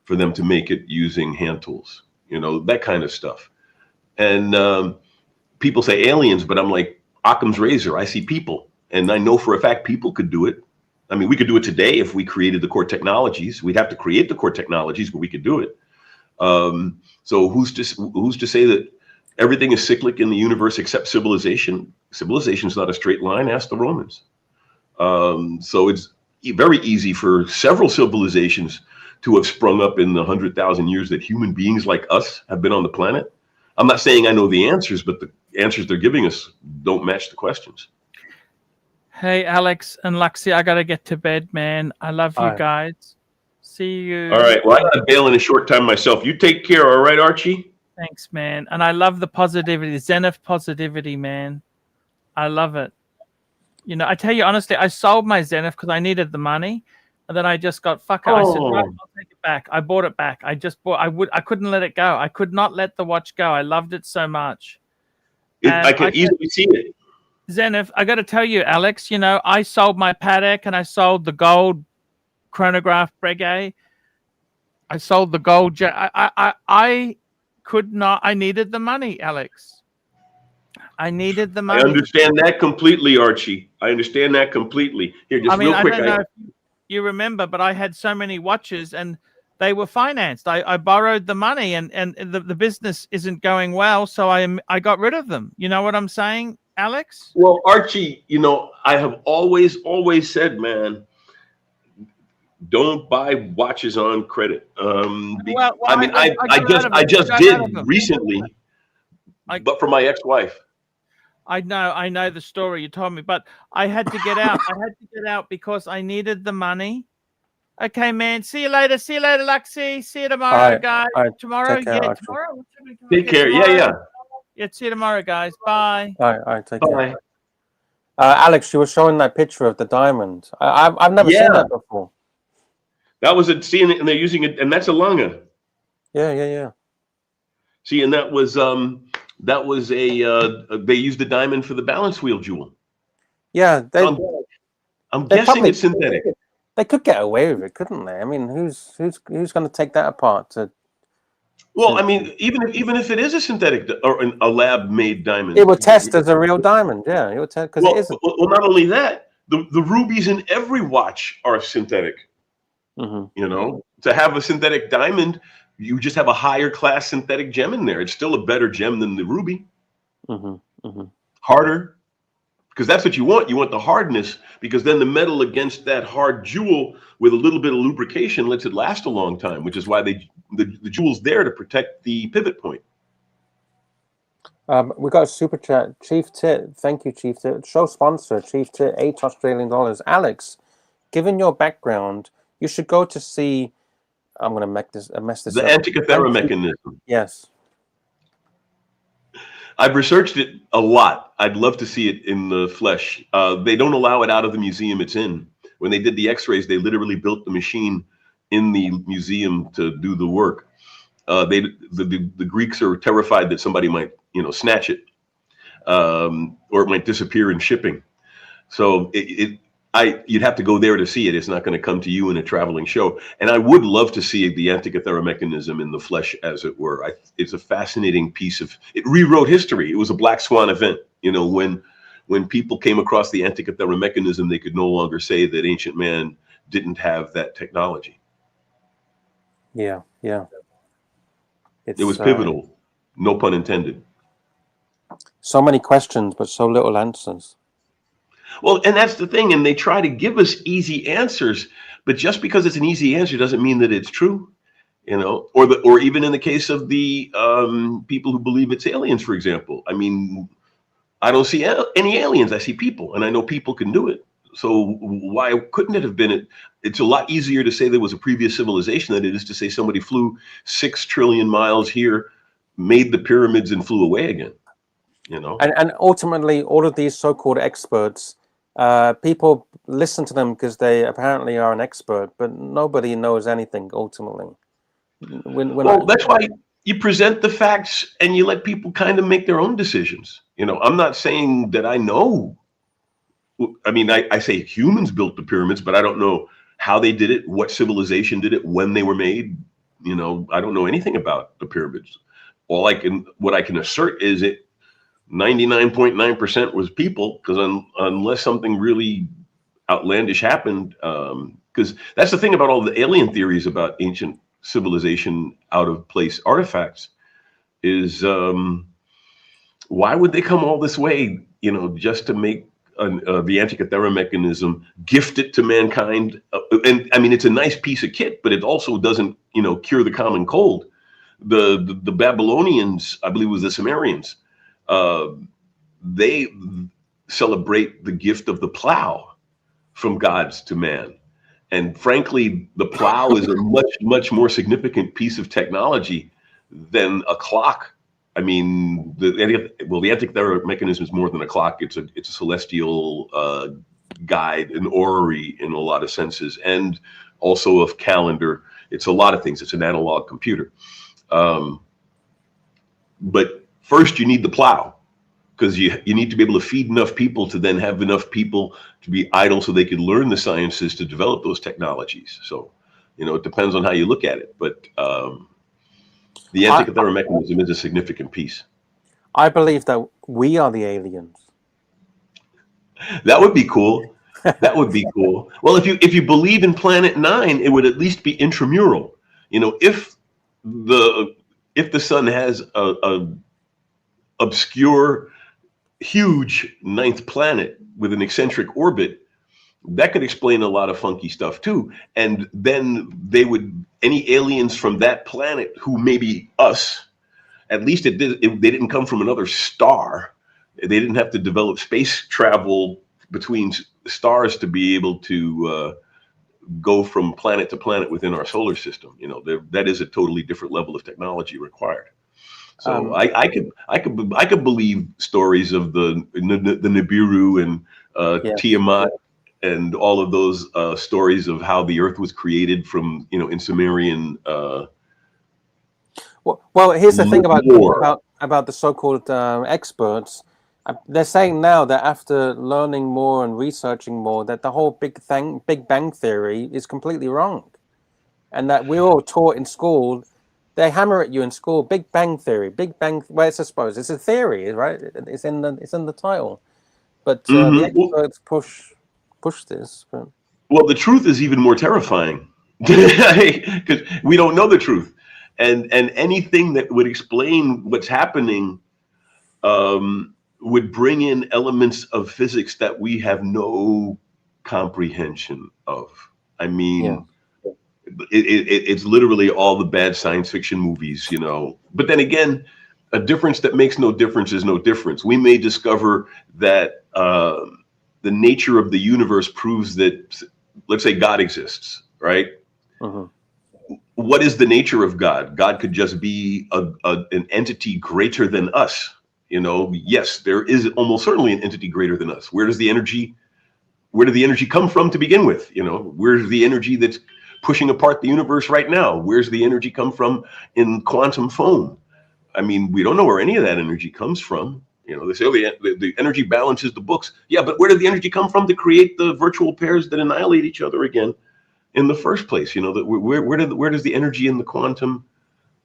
for them to make it using hand tools, that kind of stuff. And people say aliens, but I'm like, Occam's razor. I see people, and I know for a fact people could do it. I mean, we could do it today if we created the core technologies. We'd have to create the core technologies, but we could do it. So who's to say that everything is cyclic in the universe except civilization? Civilization is not a straight line. Ask the Romans. So it's very easy for several civilizations to have sprung up in the 100,000 years that human beings like us have been on the planet. I'm not saying I know the answers, but the answers they're giving us don't match the questions. Hey, Alex and Luxie, I got to get to bed, man. I love you guys. See you. All right. Well, I got to bail in a short time myself. You take care. All right, Archie? Thanks, man. And I love the positivity, the Zenith positivity, man. I love it. I tell you honestly, I sold my Zenith because I needed the money. And then I just got, fuck it. I said, right, I'll take it back. I bought it back. I couldn't let it go. I could not let the watch go. I loved it so much. I can easily see it. Zenith, I got to tell you, Alex, I sold my Patek and I sold the gold chronograph Breguet. I sold the gold. I could not. I needed the money, Alex. I needed the money. I understand that completely, Archie. I understand that completely. Here, just real quick. I don't know if you remember, but I had so many watches and they were financed. I borrowed the money and the business isn't going well, so I got rid of them. You know what I'm saying, Alex? Well, Archie, I have always said, man, don't buy watches on credit. I just did recently, but for my ex-wife. I know the story you told me, but I had to get out. I had to get out because I needed the money. Okay, man. See you later. See you later, Luxie. See you tomorrow, guys. Tomorrow, tomorrow. Take care. Tomorrow. Yeah. See you tomorrow, guys. Bye. All right. Take care. Alex, you were showing that picture of the diamond. I've never seen that before. That was and they're using it, and that's a Lange. Yeah. See, and that was they used the diamond for the balance wheel jewel. Yeah, I'm guessing it's synthetic. They could get away with it, couldn't they? I mean, who's going to take that apart? I mean, even if it is a synthetic or a lab-made diamond, it will test as a real diamond. Yeah, it will test because it isn't. Well, not only that, the rubies in every watch are synthetic. Mm-hmm. To have a synthetic diamond, you just have a higher class synthetic gem in there. It's still a better gem than the ruby. Harder, because that's what you want. You want the hardness, because then the metal against that hard jewel with a little bit of lubrication lets it last a long time, which is why the jewel's there to protect the pivot point. We got a super chat. Chief Tit, thank you, Chief Tit. Show sponsor, Chief Tit, $8 Australian. Alex, given your background, you should go to see. I'm going to mess this up. The Antikythera mechanism. Yes. I've researched it a lot. I'd love to see it in the flesh. They don't allow it out of the museum it's in. When they did the X-rays, they literally built the machine in the museum to do the work. The Greeks are terrified that somebody might, snatch it, or it might disappear in shipping. So you'd have to go there to see it. It's not going to come to you in a traveling show. And I would love to see the Antikythera mechanism in the flesh, as it were. It's a fascinating piece it rewrote history. It was a black swan event. When people came across the Antikythera mechanism, they could no longer say that ancient man didn't have that technology. Yeah. It was pivotal, no pun intended. So many questions, but so little answers. Well, and that's the thing. And they try to give us easy answers, but just because it's an easy answer doesn't mean that it's true, or even in the case of the people who believe it's aliens, for example. I mean, I don't see any aliens. I see people, and I know people can do it. So why couldn't it have been? It's a lot easier to say there was a previous civilization than it is to say somebody flew 6 trillion miles here, made the pyramids, and flew away again. And ultimately, all of these so-called experts, people listen to them because they apparently are an expert, but nobody knows anything ultimately. That's why you present the facts and you let people kind of make their own decisions. I'm not saying that I know. I mean, I say humans built the pyramids, but I don't know how they did it, what civilization did it, when they were made. I don't know anything about the pyramids. What I can assert is it 99.9% was people, because unless something really outlandish happened, because that's the thing about all the alien theories about ancient civilization out of place artifacts is why would they come all this way, just to make the Antikythera mechanism, gift it to mankind? And I mean, it's a nice piece of kit, but it also doesn't, cure the common cold. The Babylonians, I believe it was the Sumerians, they celebrate the gift of the plow from gods to man. And frankly, the plow is a much, much more significant piece of technology than a clock. I mean, the Antikythera mechanism is more than a clock. It's a celestial guide, an orrery in a lot of senses, and also a calendar. It's a lot of things. It's an analog computer. But first, you need the plow, because you need to be able to feed enough people to then have enough people to be idle so they could learn the sciences to develop those technologies. So, it depends on how you look at it. But the Antikythera mechanism is a significant piece. I believe that we are the aliens. That would be cool. That would be cool. Well, if you believe in Planet 9, it would at least be intramural. If the sun has a obscure, huge 9th planet with an eccentric orbit, that could explain a lot of funky stuff too. And then any aliens from that planet who may be us, at least they didn't come from another star. They didn't have to develop space travel between stars to be able to go from planet to planet within our solar system. That is a totally different level of technology required. So I could believe stories of the Nibiru and Tiamat and all of those stories of how the Earth was created from in Sumerian. Well, here's the thing about the so-called experts. They're saying now that after learning more and researching more, that the whole Big Bang theory is completely wrong, and that we're all taught in school. They hammer at you in school, Big Bang theory, Big Bang. Well, it's a theory, right? It's in the title, but the experts push this. But... Well, the truth is even more terrifying because we don't know the truth, and anything that would explain what's happening would bring in elements of physics that we have no comprehension of. I mean. Yeah. It's literally all the bad science fiction movies, But then again, a difference that makes no difference is no difference. We may discover that the nature of the universe proves that, let's say, God exists, right? What is the nature of God? God could just be an entity greater than us, You know, yes, there is almost certainly an entity greater than us. Where did the energy come from to begin with? You know, where's the energy that's pushing apart the universe right now? Where's the energy come from in quantum foam? I mean, we don't know where any of that energy comes from. You know, they say, oh, the energy balances the books. Yeah, but where did the energy come from to create the virtual pairs that annihilate each other again in the first place? You know, that where does the energy in the quantum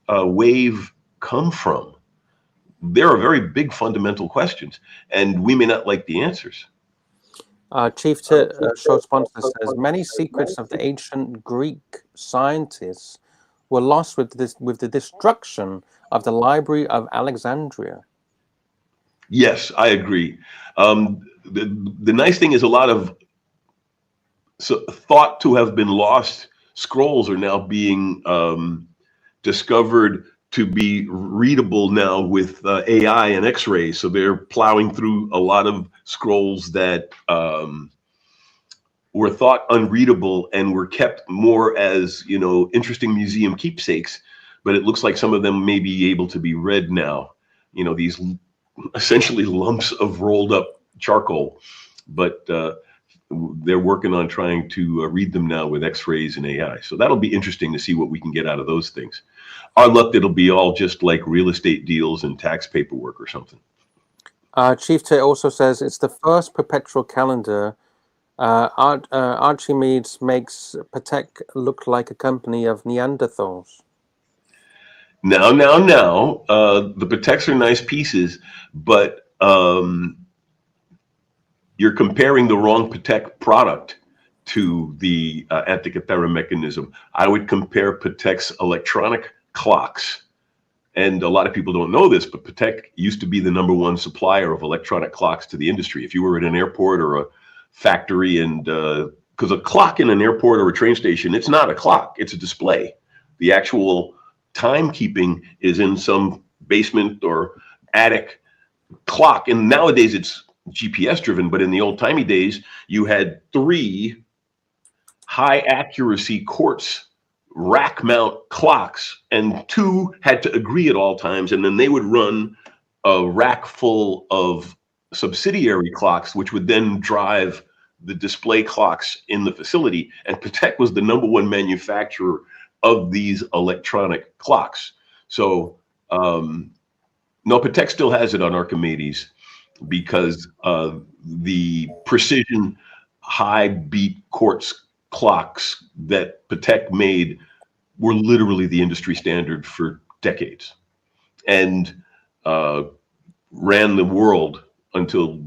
wave come from? There are very big fundamental questions, and we may not like the answers. Chief Tit, show sponsor, says many secrets of the ancient Greek scientists were lost with the destruction of the Library of Alexandria. Yes, I agree. The nice thing is a lot of thought to have been lost scrolls are now being discovered to be readable now with AI and X-rays. So they're plowing through a lot of scrolls that were thought unreadable and were kept more as, you know, interesting museum keepsakes. But it looks like some of them may be able to be read now. You know, these essentially lumps of rolled up charcoal, but they're working on trying to read them now with X-rays and AI. So that'll be interesting to see what we can get out of those things. Our luck, it'll be all just like real estate deals and tax paperwork or something. Chief Tit also says it's the first perpetual calendar. Archimedes makes Patek look like a company of Neanderthals. Now, the Pateks are nice pieces, but you're comparing the wrong Patek product to the Antikythera mechanism. I would compare Patek's electronic clocks. And a lot of people don't know this, but Patek used to be the #1 supplier of electronic clocks to the industry. If you were at an airport or a factory, and because a clock in an airport or a train station, it's not a clock, it's a display. The actual timekeeping is in some basement or attic clock. And nowadays it's GPS driven, but in the old timey days, you had 3 high accuracy quartz rack mount clocks, and 2 had to agree at all times. And then they would run a rack full of subsidiary clocks, which would then drive the display clocks in the facility. And Patek was the #1 manufacturer of these electronic clocks. So no, Patek still has it on Archimedes because the precision high beat quartz clocks that Patek made were literally the industry standard for decades, and ran the world until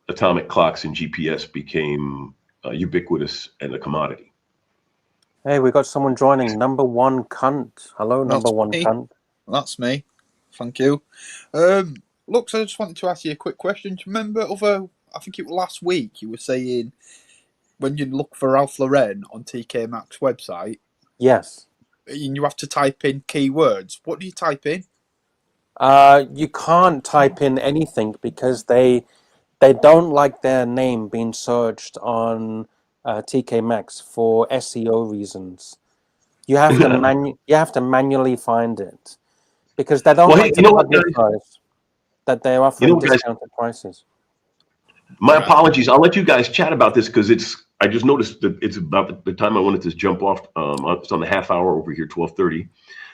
atomic clocks and GPS became ubiquitous and a commodity. Hey, we got someone joining. #1 cunt. Hello, #1 cunt. That's me. Thank you. Lux, I just wanted to ask you a quick question. Do you remember I think it was last week, you were saying when you look for Ralph Lauren on TK Maxx website, Yes. and you have to type in keywords. What do you type in? You can't type in anything because they don't like their name being searched on TK Maxx for SEO reasons. You have to manually find it because they don't like to publicize that they're offering discounted prices. My apologies. I'll let you guys chat about this because I just noticed that it's about the time I wanted to jump off. It's on the half hour over here, 12:30.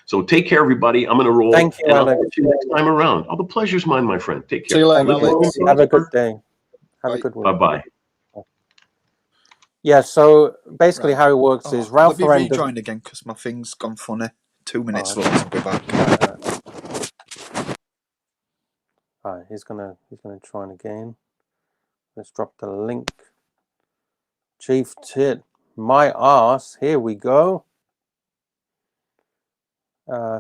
So take care, everybody. I'm going to roll. Thank you, Alex. I'll see you next time around. Oh, the pleasure's mine, my friend. Take care. See you later, Alex. Have a good day. Have a good one. Bye-bye. Yeah, so basically how it works is Ralph Let me Lauren... rejoin again because my thing's gone funny. 2 minutes Oh, left. I'll be back. All right, he's gonna join again. Let's drop the link. Chief Tit, my ass. Here we go.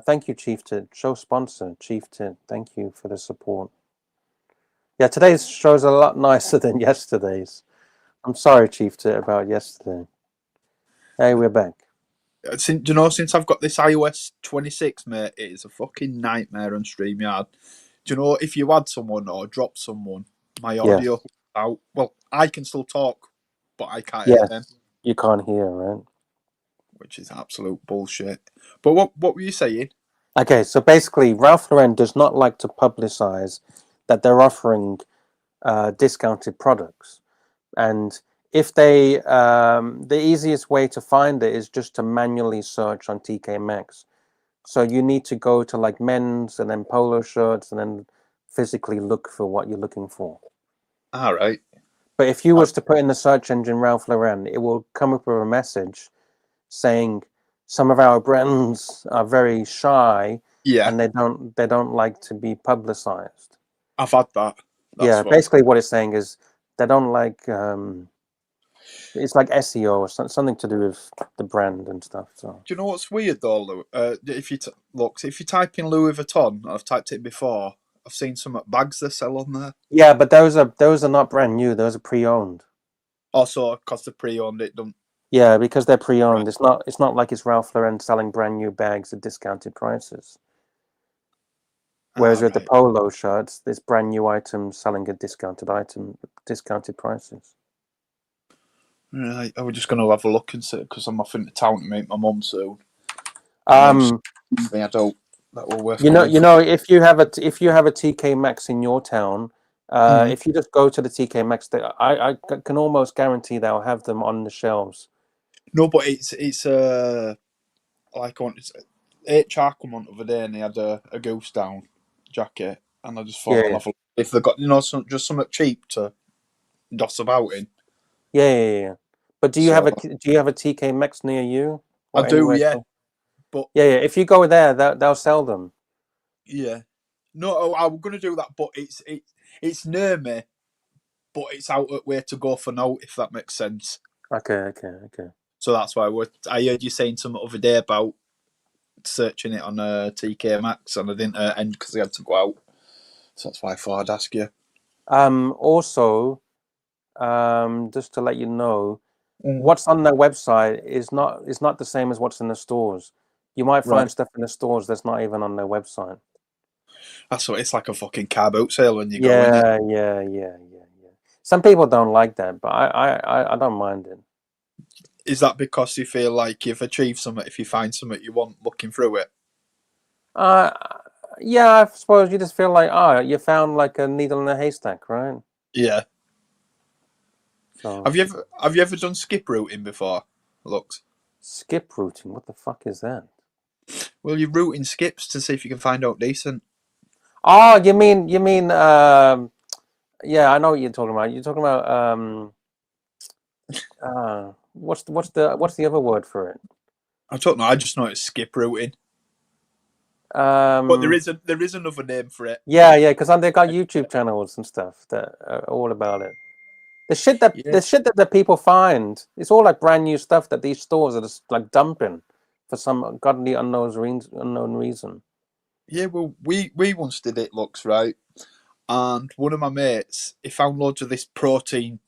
Thank you, Chief Tit. Show sponsor, Chief Tit. Thank you for the support. Yeah, today's show's a lot nicer than yesterday's. I'm sorry, Chief Tit, about yesterday. Hey, we're back. Since I've got this iOS 26, mate, it is a fucking nightmare on StreamYard. Do you know, if you add someone or drop someone, my audio out. Well, I can still talk, but I can't hear them. You can't hear, right? Which is absolute bullshit. But what were you saying? Okay, so basically, Ralph Lauren does not like to publicize that they're offering discounted products. And if they, the easiest way to find it is just to manually search on TK Maxx. So you need to go to like men's and then polo shirts and then physically look for what you're looking for. All right. But if you was to put in the search engine Ralph Lauren, it will come up with a message saying some of our brands are very shy Yeah, and they don't like to be publicized. I've had that. Yeah, That's what. basically what it's saying is they don't like it's like SEO or something to do with the brand and stuff. So Do you know what's weird though, Lou? If you look, if you type in Louis Vuitton, I've typed it before. I've seen some bags they sell on there. yeah, but those are not brand new. Those are pre-owned. Also, because they pre-owned it, don't. Yeah, because they're pre-owned. Right. It's not like it's Ralph Lauren selling brand new bags at discounted prices. Whereas Ah, with the right. polo shirts, there's brand new items selling at discounted prices. Right. I was just going to have a look and see because I'm off into town to meet my mum soon. Um, I don't. That will worth. you know, if you have a TK Maxx in your town, Mhm. if you just go to the TK Maxx, I can almost guarantee they'll have them on the shelves. No, but it's like on HR come on the other day and they had a goose down jacket, and I just thought I'll Yeah, have a look. If they got just something cheap to doss about in. yeah. But do So you have a TK Maxx near you I or do, anywhere yeah, close? but Yeah. If you go there, they'll sell them. yeah, no, I'm gonna do that, but it's near me, but it's out at where to go for now, if that makes sense. Okay. So that's why I heard you saying something the other day about searching it on TK Maxx, and I didn't end because I had to go out. So that's why I thought I'd ask you. Also, just to let you know, Mm. what's on their website is not the same as what's in the stores. You might Right. find stuff in the stores that's not even on their website. That's what it's like, a fucking car boot sale when you go in it. Yeah. Some people don't like that, but I don't mind it. Is that because you feel like you've achieved something if you find something you want looking through it? Uh, yeah, I suppose you just feel like, oh, you found like a needle in a haystack, right? Yeah. So Have you ever done skip routing before? Looks. skip routing, what the fuck is that? Well, you're routing skips to see if you can find out decent. Oh, you mean yeah, I know what you're talking about. You're talking about what's the other word for it? I don't know. I just know it's skip routing, but Um, there is another name for it. yeah, because they got YouTube channels and stuff that are all about it. Yeah. The shit that the people find, it's all like brand new stuff that these stores are just like dumping for some godly unknown reason. Yeah. Well, we once did it. Looks right. And one of my mates, he found loads of this protein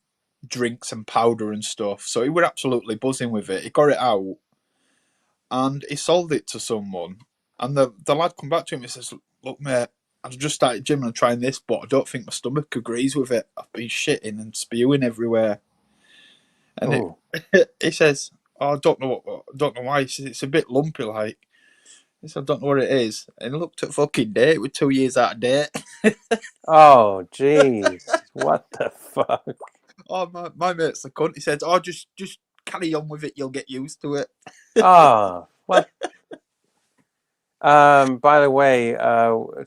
drinks and powder and stuff. So he were absolutely buzzing with it. He got it out and he sold it to someone. And the lad come back to him and says, "Look, mate, I've just started gym and trying this, but I don't think my stomach agrees with it. I've been shitting and spewing everywhere." And Oh, he says, "Oh, I don't know why." He says, "It's a bit lumpy, like." He said, "I don't know what it is." And he looked at fucking date. We're 2 years out of date. oh, jeez, what the fuck? Oh, my mate's a cunt. He said, "Oh, just carry on with it. You'll get used to it." Oh, what? By the way,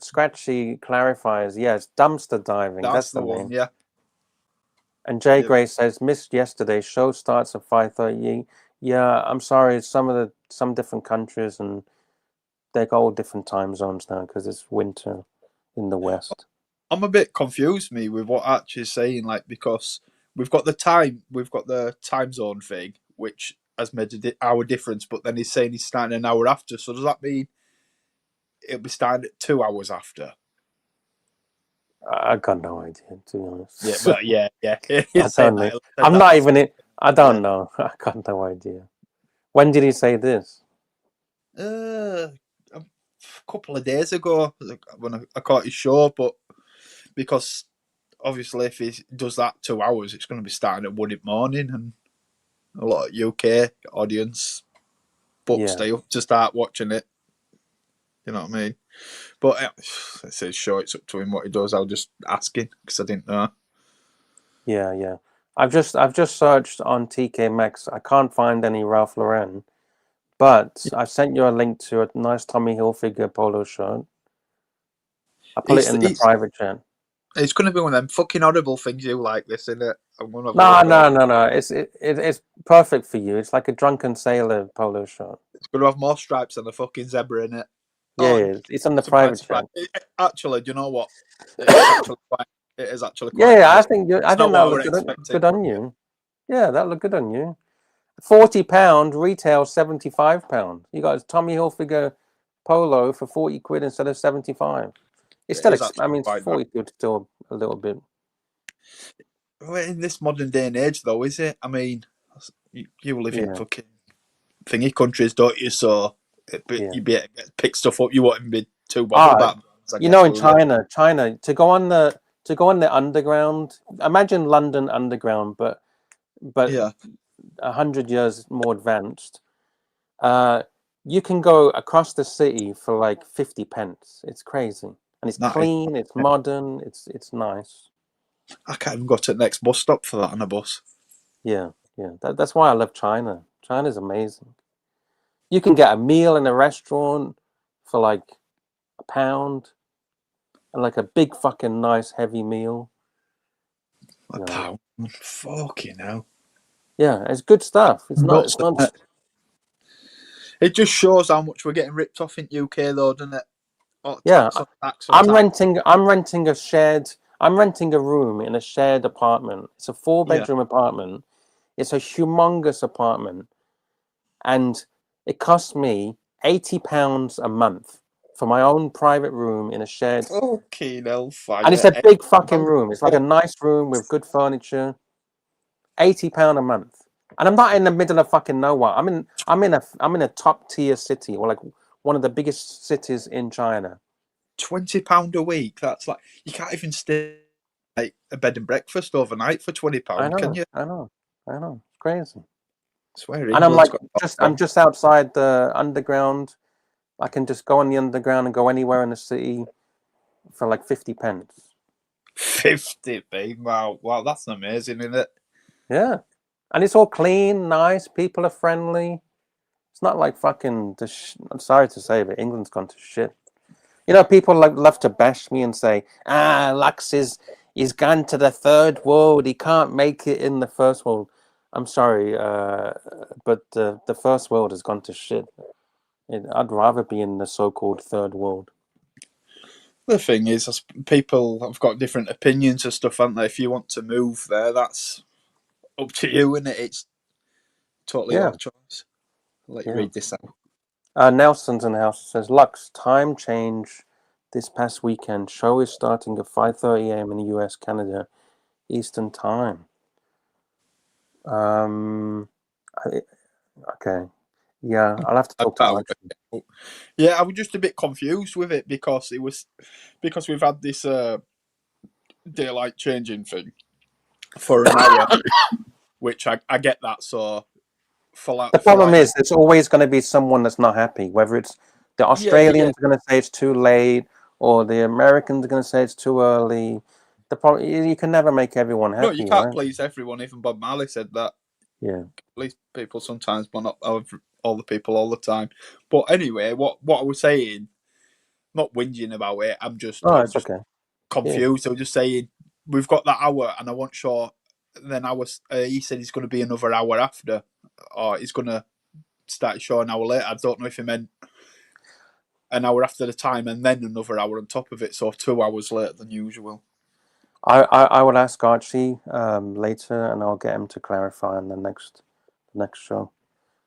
Scratchy clarifies, yes, dumpster diving. That's That's the the one. name. Yeah. And Jay Yeah. Gray says, missed yesterday. Show starts at 5:30. Yeah, I'm sorry. Some different countries and they got all different time zones now because it's winter in the West. I'm a bit confused, me, with what Archie's saying, like, because we've got the time zone thing, which has made an hour difference, but then he's saying he's starting an hour after. So does that mean it'll be starting at 2 hours after? I got no idea, to be honest. Yeah, well, yeah. I He's saying don't know. that. I'm not even in. I don't Yeah. know. I got no idea. When did he say this? A couple of days ago, when I caught his show, but because obviously if he does that 2 hours, it's going to be starting at 1 in the morning, and a lot of UK audience book Yeah. stay up to start watching it. You know what I mean? But it says sure, it's up to him what he does. I'll just ask him because I didn't know. Yeah. I've just searched on TK Maxx. I can't find any Ralph Lauren, but I sent you a link to a nice Tommy Hilfiger polo shirt. I put it in the private chat. It's going to be one of them fucking horrible things you like, this, isn't it? No. It's perfect for you. It's like a drunken sailor polo shirt. It's going to have more stripes than a fucking zebra in it. Yeah, it's on the private chat. Actually, do you know what? It is actually quite. Yeah, I think that look good on you. Yeah, that look good on you. £40 retail, £75. You got a Tommy Hilfiger polo for 40 quid instead of 75. It's still, I mean, 40 quid still a little bit. In this modern day and age, though, is it? I mean, you live in fucking thingy countries, don't you? So you get pick stuff up. You wouldn't be too bothered about. You know, in China, to go on the underground. Imagine London Underground, but 100 years more advanced. You can go across the city for like 50 pence. It's crazy, and it's clean. It's modern. It's nice. I can't even go to the next bus stop for that on a bus. Yeah. That's why I love China. China's amazing. You can get a meal in a restaurant for like £1, and like a big fucking nice heavy meal. £1? Fucking hell. Yeah, it's good stuff. It's not. It just shows how much we're getting ripped off in UK, though, doesn't it? I'm renting a room in a shared apartment. It's a 4-bedroom apartment. It's a humongous apartment, and it cost me £80 a month for my own private room in a shared. Okay, no, fine. And it's a big fucking room. It's like a nice room with good furniture. £80 a month, and I'm not in the middle of fucking nowhere. I'm in a top tier city, or like one of the biggest cities in China. £20 a week. That's like you can't even stay like a bed and breakfast overnight for £20. Can you? I know. It's crazy. I swear. And I'm just outside the underground. I can just go on the underground and go anywhere in the city for like 50 pence. 50p? Wow, that's amazing, isn't it? Yeah, and it's all clean, nice. People are friendly. It's not like fucking. I'm sorry to say, but England's gone to shit. You know, people love to bash me and say, Lux is gone to the third world. He can't make it in the first world. I'm sorry, but the first world has gone to shit. I'd rather be in the so-called third world. The thing is, people have got different opinions and stuff, haven't they? If you want to move there, that's up to you, isn't it? It's totally your choice. I'll let you read this out. Nelson's in the house says, Lux, time change this past weekend. Show is starting at 5:30 a.m. in the US, Canada, Eastern time. Okay. Yeah, I'll have to talk to Archie. Yeah, I was just a bit confused with it because we've had this daylight changing thing for an hour, which I get that. So the problem is, there's always going to be someone that's not happy. Whether it's the Australians are going to say it's too late, or the Americans are going to say it's too early. The problem, you can never make everyone happy. No, you can't please everyone. Even Bob Marley said that. Yeah, please people sometimes, but not all the people all the time. But anyway, what I was saying, not whinging about it. I'm just okay. Confused. Yeah. I was just saying we've got that hour, and I wasn't sure. Then he said he's going to be another hour after, or he's going to start show an hour later. I don't know if he meant an hour after the time and then another hour on top of it, so 2 hours later than usual. I will ask Archie later, and I'll get him to clarify on the next show.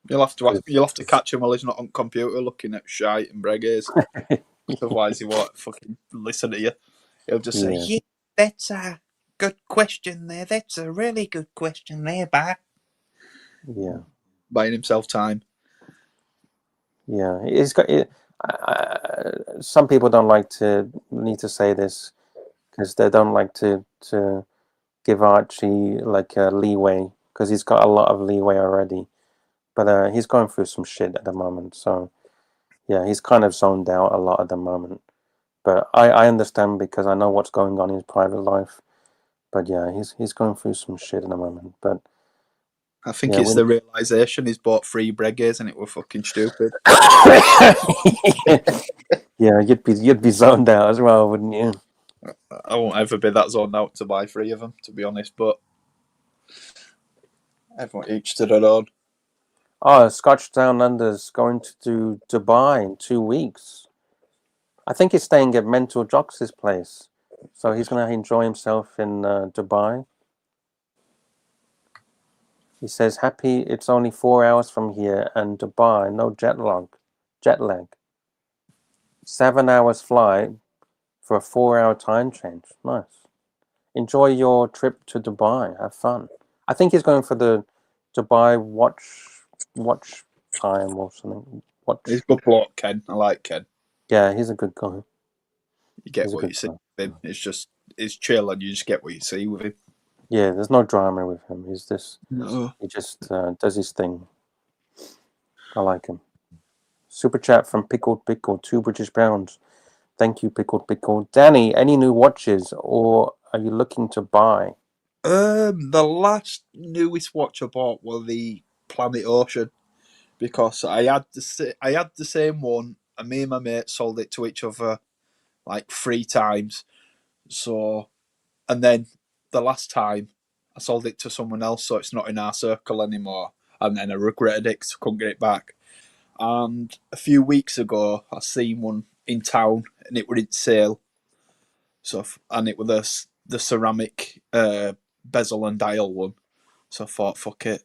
You'll have to catch him while he's not on computer looking at shite and breggers. Otherwise, he won't fucking listen to you. He'll just say, "Yeah, that's a good question there. That's a really good question there, Bart." Yeah, buying himself time. Yeah, he's got. Some people don't like to need to say this because they don't like to give Archie like a leeway because he's got a lot of leeway already. But he's going through some shit at the moment, so Yeah, he's kind of zoned out a lot at the moment. But I understand because I know what's going on in his private life. But yeah, he's going through some shit at the moment. But I think yeah, it's the realization he's bought 3 Breguets and it were fucking stupid. yeah, you'd be zoned out as well, wouldn't you? I won't ever be that zoned out to buy 3 of them, to be honest. But everyone each to their own. Oh, Scotch Down Under's going to Dubai in 2 weeks. I think he's staying at Mental Jocks' place. So he's going to enjoy himself in Dubai. He says, happy it's only 4 hours from here and Dubai, no jet lag. 7 hours flight for a 4-hour time change. Nice. Enjoy your trip to Dubai. Have fun. I think he's going for the Dubai watch time or something. He's a good bloke, Ken. I like Ken. Yeah, he's a good guy. You get what you see with him. It's chill and you just get what you see with him. Yeah, there's no drama with him. He just does his thing. I like him. Super chat from Pickled Pickle, £2 Thank you, Pickled Pickle. Danny, any new watches or are you looking to buy? The last newest watch I bought was the Planet Ocean because I had the same one and me and my mate sold it to each other like 3 times. So, and then the last time I sold it to someone else, so it's not in our circle anymore. And then I regretted it because I couldn't get it back. And a few weeks ago, I seen one in town, and it were in sale. So, and it was the ceramic bezel and dial one. So I thought, fuck it,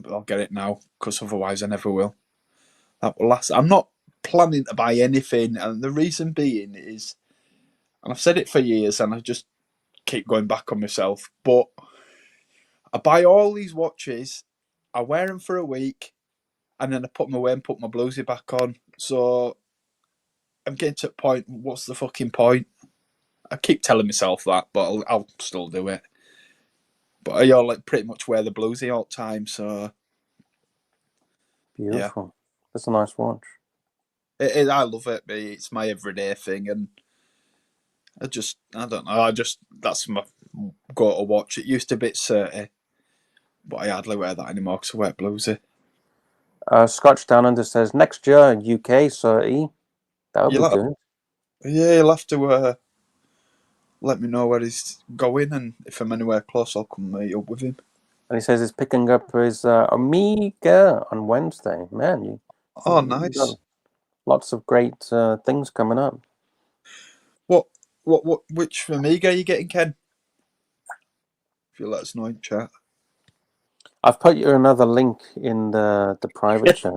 I'll get it now because otherwise I never will. That will last. I'm not planning to buy anything, and the reason being is, and I've said it for years, and I just keep going back on myself, but I buy all these watches, I wear them for a week, and then I put them away and put my bluesy back on. So I'm getting to the point, what's the fucking point? I keep telling myself that, but I'll still do it. But I all like pretty much wear the bluesy all the time, so Beautiful. Yeah. That's a nice watch. I love it, but it's my everyday thing, and I don't know, that's my go-to watch. It used to be certy, but I hardly wear that anymore because I wear bluesy. Scotch Down Under says, next year, UK 30. That would be good. Yeah, you'll have to let me know where he's going, and if I'm anywhere close, I'll come meet up with him. And he says he's picking up his Omega on Wednesday. Man, nice. Lots of great things coming up. Which Omega are you getting, Ken? If you let us know in chat. I've put you another link in the private chat.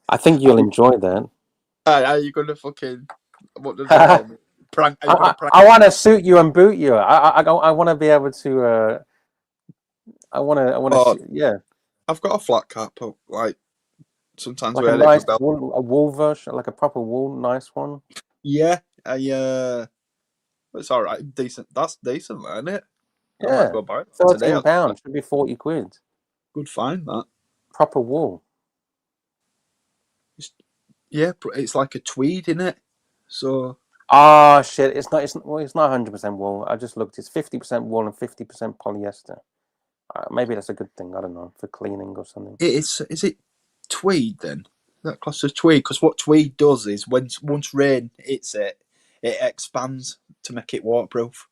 I think you'll enjoy that. Are you gonna fucking what does it prank? I want to suit you and boot you. I want to be able to. I want to. Yeah. I've got a flat cap. Like sometimes like a nice wool, a wool version, like a proper wool, nice one. Yeah. It's all right. Decent. That's decent, isn't it? Yeah. I might go buy it £13 should be 40 quid. Good find that. Proper wool. It's like a tweed, isn't it? So. Ah, shit! It's not 100% wool. I just looked. It's 50% wool and 50% polyester. Maybe that's a good thing. I don't know, for cleaning or something. Is it tweed then? That class as tweed? Because what tweed does is once rain hits it, it expands to make it waterproof.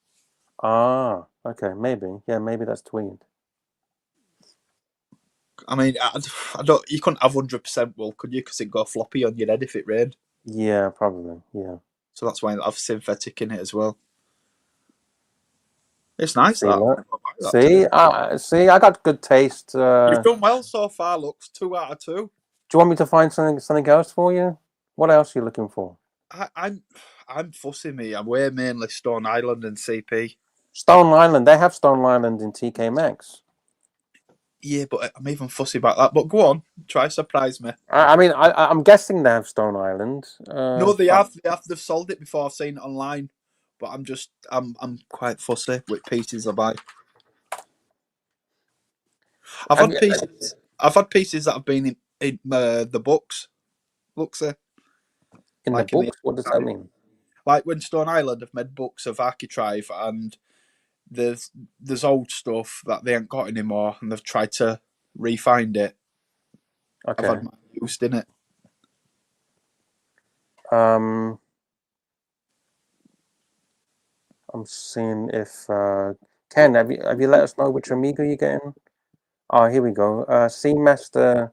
Ah, okay, maybe. Yeah, maybe that's tweed. I mean, I don't. You couldn't have 100% wool, could you? Because it'd go floppy on your head if it rained. Yeah, probably. Yeah. So that's why I have synthetic in it as well. It's nice. See, I got good taste. You've done well so far. Looks 2 out of 2. Do you want me to find something else for you? What else are you looking for? I'm fussy me. I wear mainly Stone Island and CP. Stone Island. They have Stone Island in TK Maxx. Yeah, but I'm even fussy about that. But go on, try surprise me. I mean, I'm guessing they have Stone Island. No, they have. They've sold it before. I've seen it online, but I'm quite fussy with pieces I buy. I've had pieces that have been in the books. Luxy. In like the books? What does that mean? Like when Stone Island have made books of Architrive, and there's old stuff that they ain't got anymore, and they've tried to re-find it. Okay. I've had mine used in it. I'm seeing if Ken, have you let us know which Amiga you're getting? Oh, here we go. Seamaster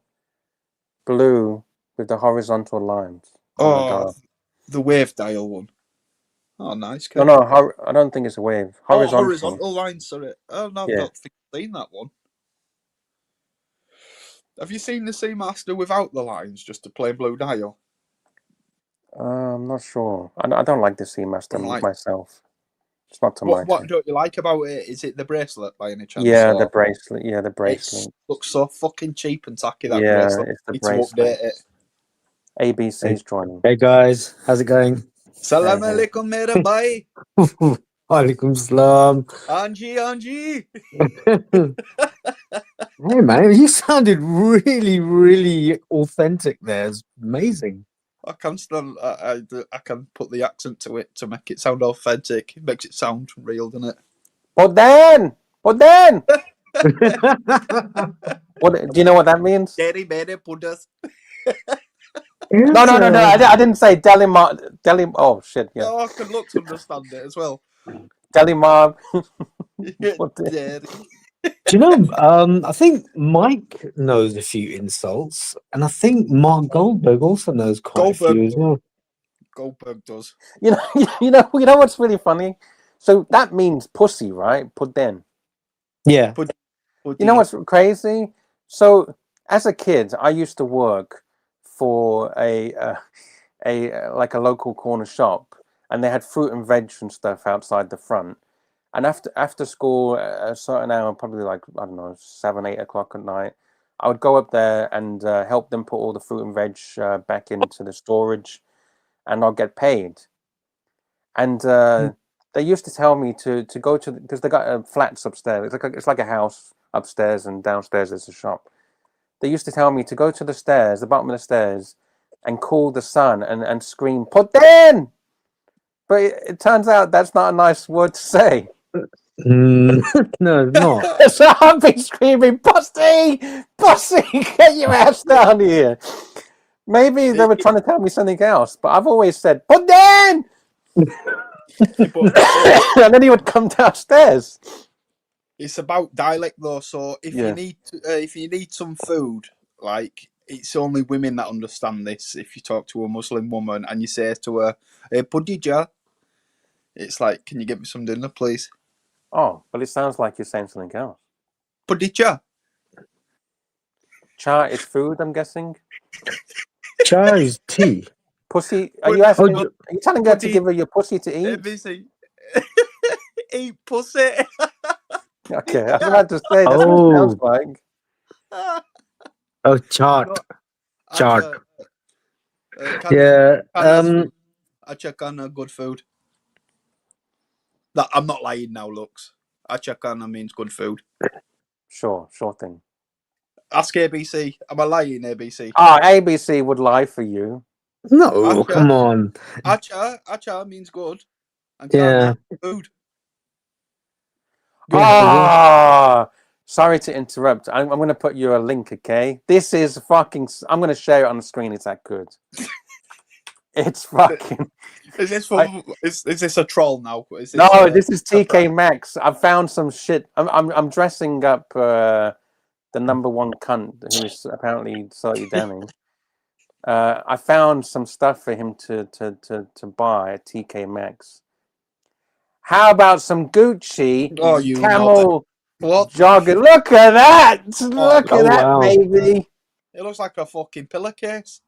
Blue with the horizontal lines. Oh my god. The wave dial one. Oh, nice. No, I don't think it's a wave. Horizontal. Horizontal. Horizontal lines, sorry. Oh, no, I've Yeah. not seen that one. Have you seen the Seamaster without the lines, just a plain blue dial? I'm not sure. I don't like the Seamaster myself. It's not to my What taste. don't you like about it? Is it the bracelet by any chance? Yeah, or- the bracelet. Yeah, the bracelet. It looks so fucking cheap and tacky, that Yeah, bracelet. it's the Need to bracelet. update it. ABC's joining. Hey guys, how's it going? Salam Hey. alaikum, mera bhai. Alaikum salam. Anji. Hey man, you sounded really, really authentic there. It's amazing. I can stand. I can put the accent to it to make it sound authentic. It makes it sound real, doesn't it? Poden! What do you know what that means? Dairy Mary Pudders. No. I didn't say Delimar. Oh shit! Yeah, Oh, I can look to understand it as well. Delimar. Dairy. Do you know, I think Mike knows a few insults, and I think Mark Goldberg also knows quite a few as well. Goldberg does. You know what's really funny? So that means pussy, right? Poden. Yeah. You know what's crazy? So as a kid, I used to work for a local corner shop, and they had fruit and veg and stuff outside the front. And after school, a certain hour, probably like, I don't know, 7, 8 o'clock at night, I would go up there and help them put all the fruit and veg back into the storage, and I'll get paid. And they used to tell me to go to, because they got flats upstairs. It's like a house upstairs, and downstairs there's a shop. They used to tell me to go to the stairs, the bottom of the stairs, and call the son and scream, "Poden!" But it turns out that's not a nice word to say. No, it's not. So I've been screaming, "Pussy! Pussy! Get your ass down here!" Maybe they were trying to tell me something else, but I've always said, "Poden!" And then he would come downstairs. It's about dialect though, so if you need some food, like, it's only women that understand this. If you talk to a Muslim woman and you say to her, "Hey, Pudija," it's like, "Can you get me some dinner, please?" Oh, but it sounds like you're saying something else. Pudija. Cha is food, I'm guessing. Cha is tea. Pussy? Are you asking? Oh, Are you telling her to give her your pussy to eat? ABC. Eat pussy. Okay, I was about to say that's what it sounds like. Oh, chart. Chart. Yeah. I check on good food. That, I'm not lying now, Lux. I check on means good food. Sure thing. Ask ABC. Am I lying, ABC? Oh, ABC would lie for you. No, come on. Acha means good. And Yeah. Food. Sorry to interrupt. I'm going to put you a link, okay? This is fucking... I'm going to share it on the screen. It's that good. It's fucking... Is this a troll now? This is TK Maxx. I've found some shit. I'm dressing up the number one cunt who is apparently Salty Danny. I found some stuff for him to buy at TK Maxx. How about some Gucci camel jogger? Look at that! Look at that, baby! It looks like a fucking pillowcase.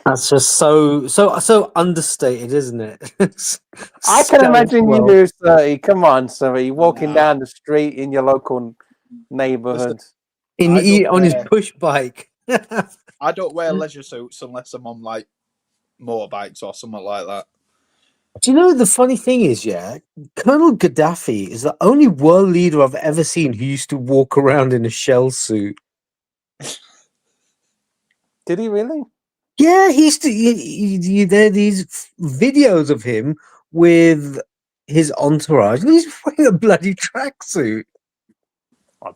That's just so understated, isn't it? I can imagine you do, Surrey. Come on, Surrey. Walking down the street in your local neighborhood. On his push bike. I don't wear leisure suits unless I'm on, like, motorbikes or something like that. Do you know the funny thing is, Colonel Gaddafi is the only world leader I've ever seen who used to walk around in a shell suit. Did he really? Yeah, he used to. There are these videos of him with his entourage, and he's wearing a bloody tracksuit. I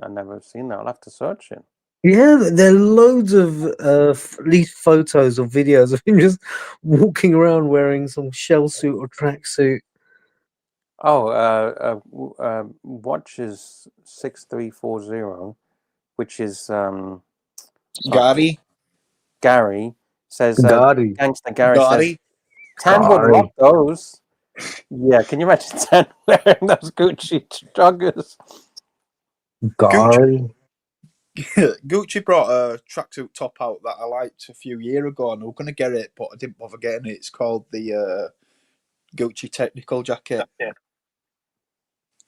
never seen that. I'll have to search it. Yeah, there are loads of at least photos or videos of him just walking around wearing some shell suit or tracksuit. Oh, watches 6340, which is Gary says, Gary. Gangster Gary says, Gotti. Tan would rock those. Yeah, can you imagine Tan wearing those Gucci joggers? Gary. Gucci brought a tracksuit top out that I liked a few years ago, and I was going to get it, but I didn't bother getting it. It's called the Gucci Technical Jacket.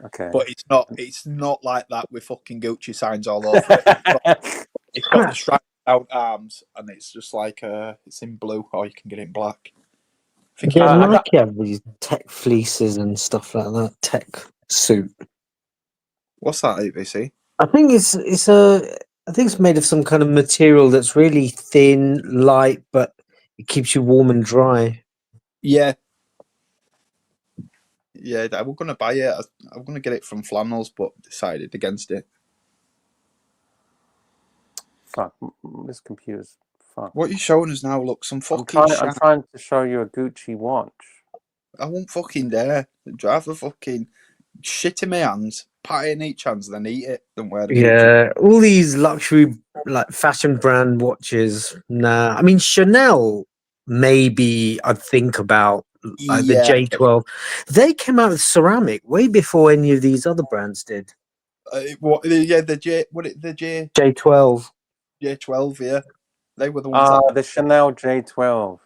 Okay. But it's not like that with fucking Gucci signs all over it. It's got the strapped out arms, and it's just like it's in blue, or you can get it in black. I think Yeah, I got- Nike have these tech fleeces and stuff like that. Tech suit. What's that, ABC? I think it's made of some kind of material that's really thin, light, but it keeps you warm and dry. Yeah. Yeah, I was going to buy it. I was going to get it from Flannels, but decided against it. Fuck, this computer's fucked. What you're showing us now, look, some fucking I'm trying to show you a Gucci watch. I won't fucking dare. Drive a fucking shit in my hands, pat it in each hand, then eat it. Don't wear the Gucci. Yeah, all these luxury, like fashion brand watches. Nah, I mean Chanel. Maybe I'd think about like the J12. They came out with ceramic way before any of these other brands did. The J. What it the J J12. J12. Yeah, they were the ones. The Chanel J12.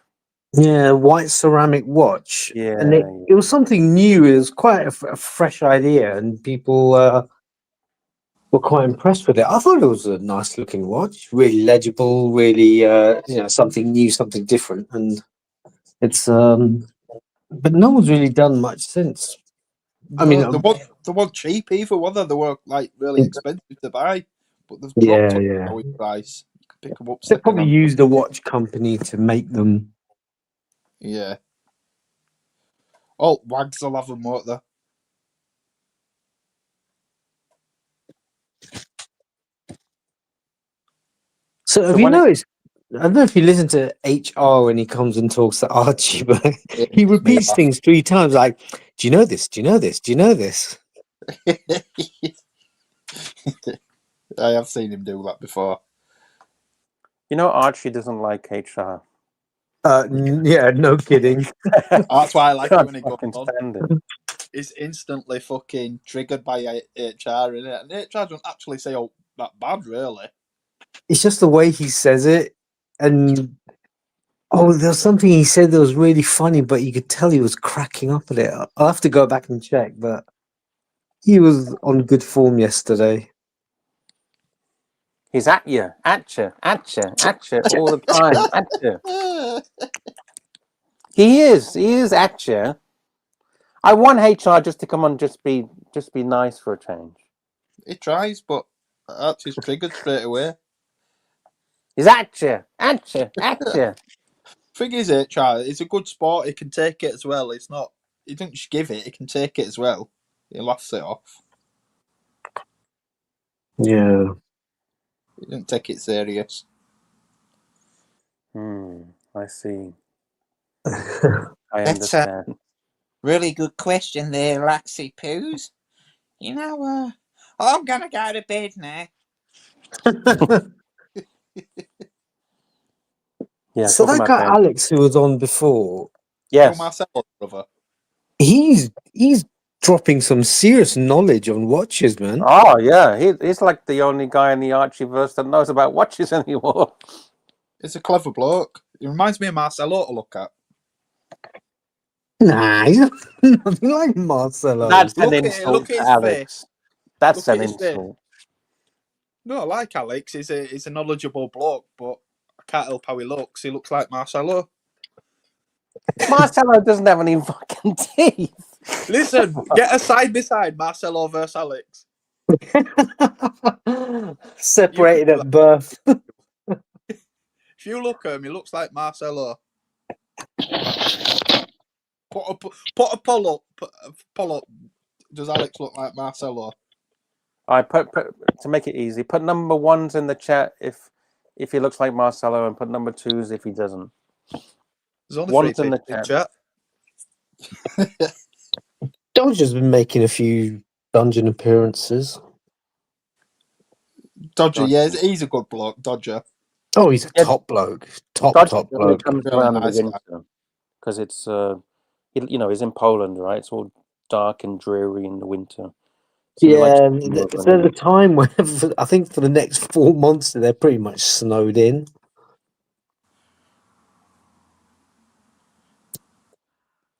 Yeah, white ceramic watch. Yeah, and it was something new. It was quite a fresh idea, and people were quite impressed with it. I thought it was a nice looking watch, really legible, really something new, something different, and it's but no one's really done much since. I mean, they weren't cheap either, were they? They were like really expensive to buy, but they've dropped in price. You can pick them up. They probably used a watch company to make them. Yeah. Oh, Wags will have them, won't they? So have you noticed? I don't know if you listen to HR when he comes and talks to Archie, but he repeats things 3 times. Like, "Do you know this? Do you know this? Do you know this?" I have seen him do that before. You know, Archie doesn't like HR. Yeah, no kidding. That's why I like it when he goes on. He's instantly fucking triggered by HR, innit? And HR don't actually say, "Oh, that bad," really. It's just the way he says it, and there's something he said that was really funny, but you could tell he was cracking up at it. I'll have to go back and check, but he was on good form yesterday. He's at you all the time. At you. He is at you. I want HR just to come on, just be nice for a change. He tries, but Archie's triggered straight away. He's at you. Thing is, HR, he's a good sport. He can take it as well. It's not. He doesn't just give it. He can take it as well. He laughs it off. Yeah. He didn't take it serious. I see. I understand. A really good question there, Laxy Poos. You know, I'm gonna go to bed now. Yeah. So that guy Alex who was on before, yes, Marcelo, brother. He's dropping some serious knowledge on watches, man. Oh yeah, he's like the only guy in the Archieverse that knows about watches anymore. He's a clever bloke. He reminds me of Marcelo to look at. Nah, he's nothing like Marcelo. That's an insult to Alex. That's an insult. No, I like Alex. He's a knowledgeable bloke, but I can't help how he looks. He looks like Marcelo. Marcelo doesn't have any fucking teeth. Listen, get a side by side, Marcelo versus Alex. Separated at birth. If you look at him, he looks like Marcelo. Put a poll up. Put a poll up. Does Alex look like Marcelo? I put to make it easy. Put number ones in the chat if he looks like Marcelo, and put number twos if he doesn't. There's only Ones three in the people chat. Dodger's been making a few dungeon appearances. Dodger, yeah, he's a good bloke. Dodger. Oh, he's a Yeah, top bloke. Top Dodger only bloke. comes Really around in nice the guy. winter because it's he's in Poland, right? It's all dark and dreary in the winter. So he likes Yeah, to come over in there's the a time where I think for the next 4 months they're pretty much snowed in.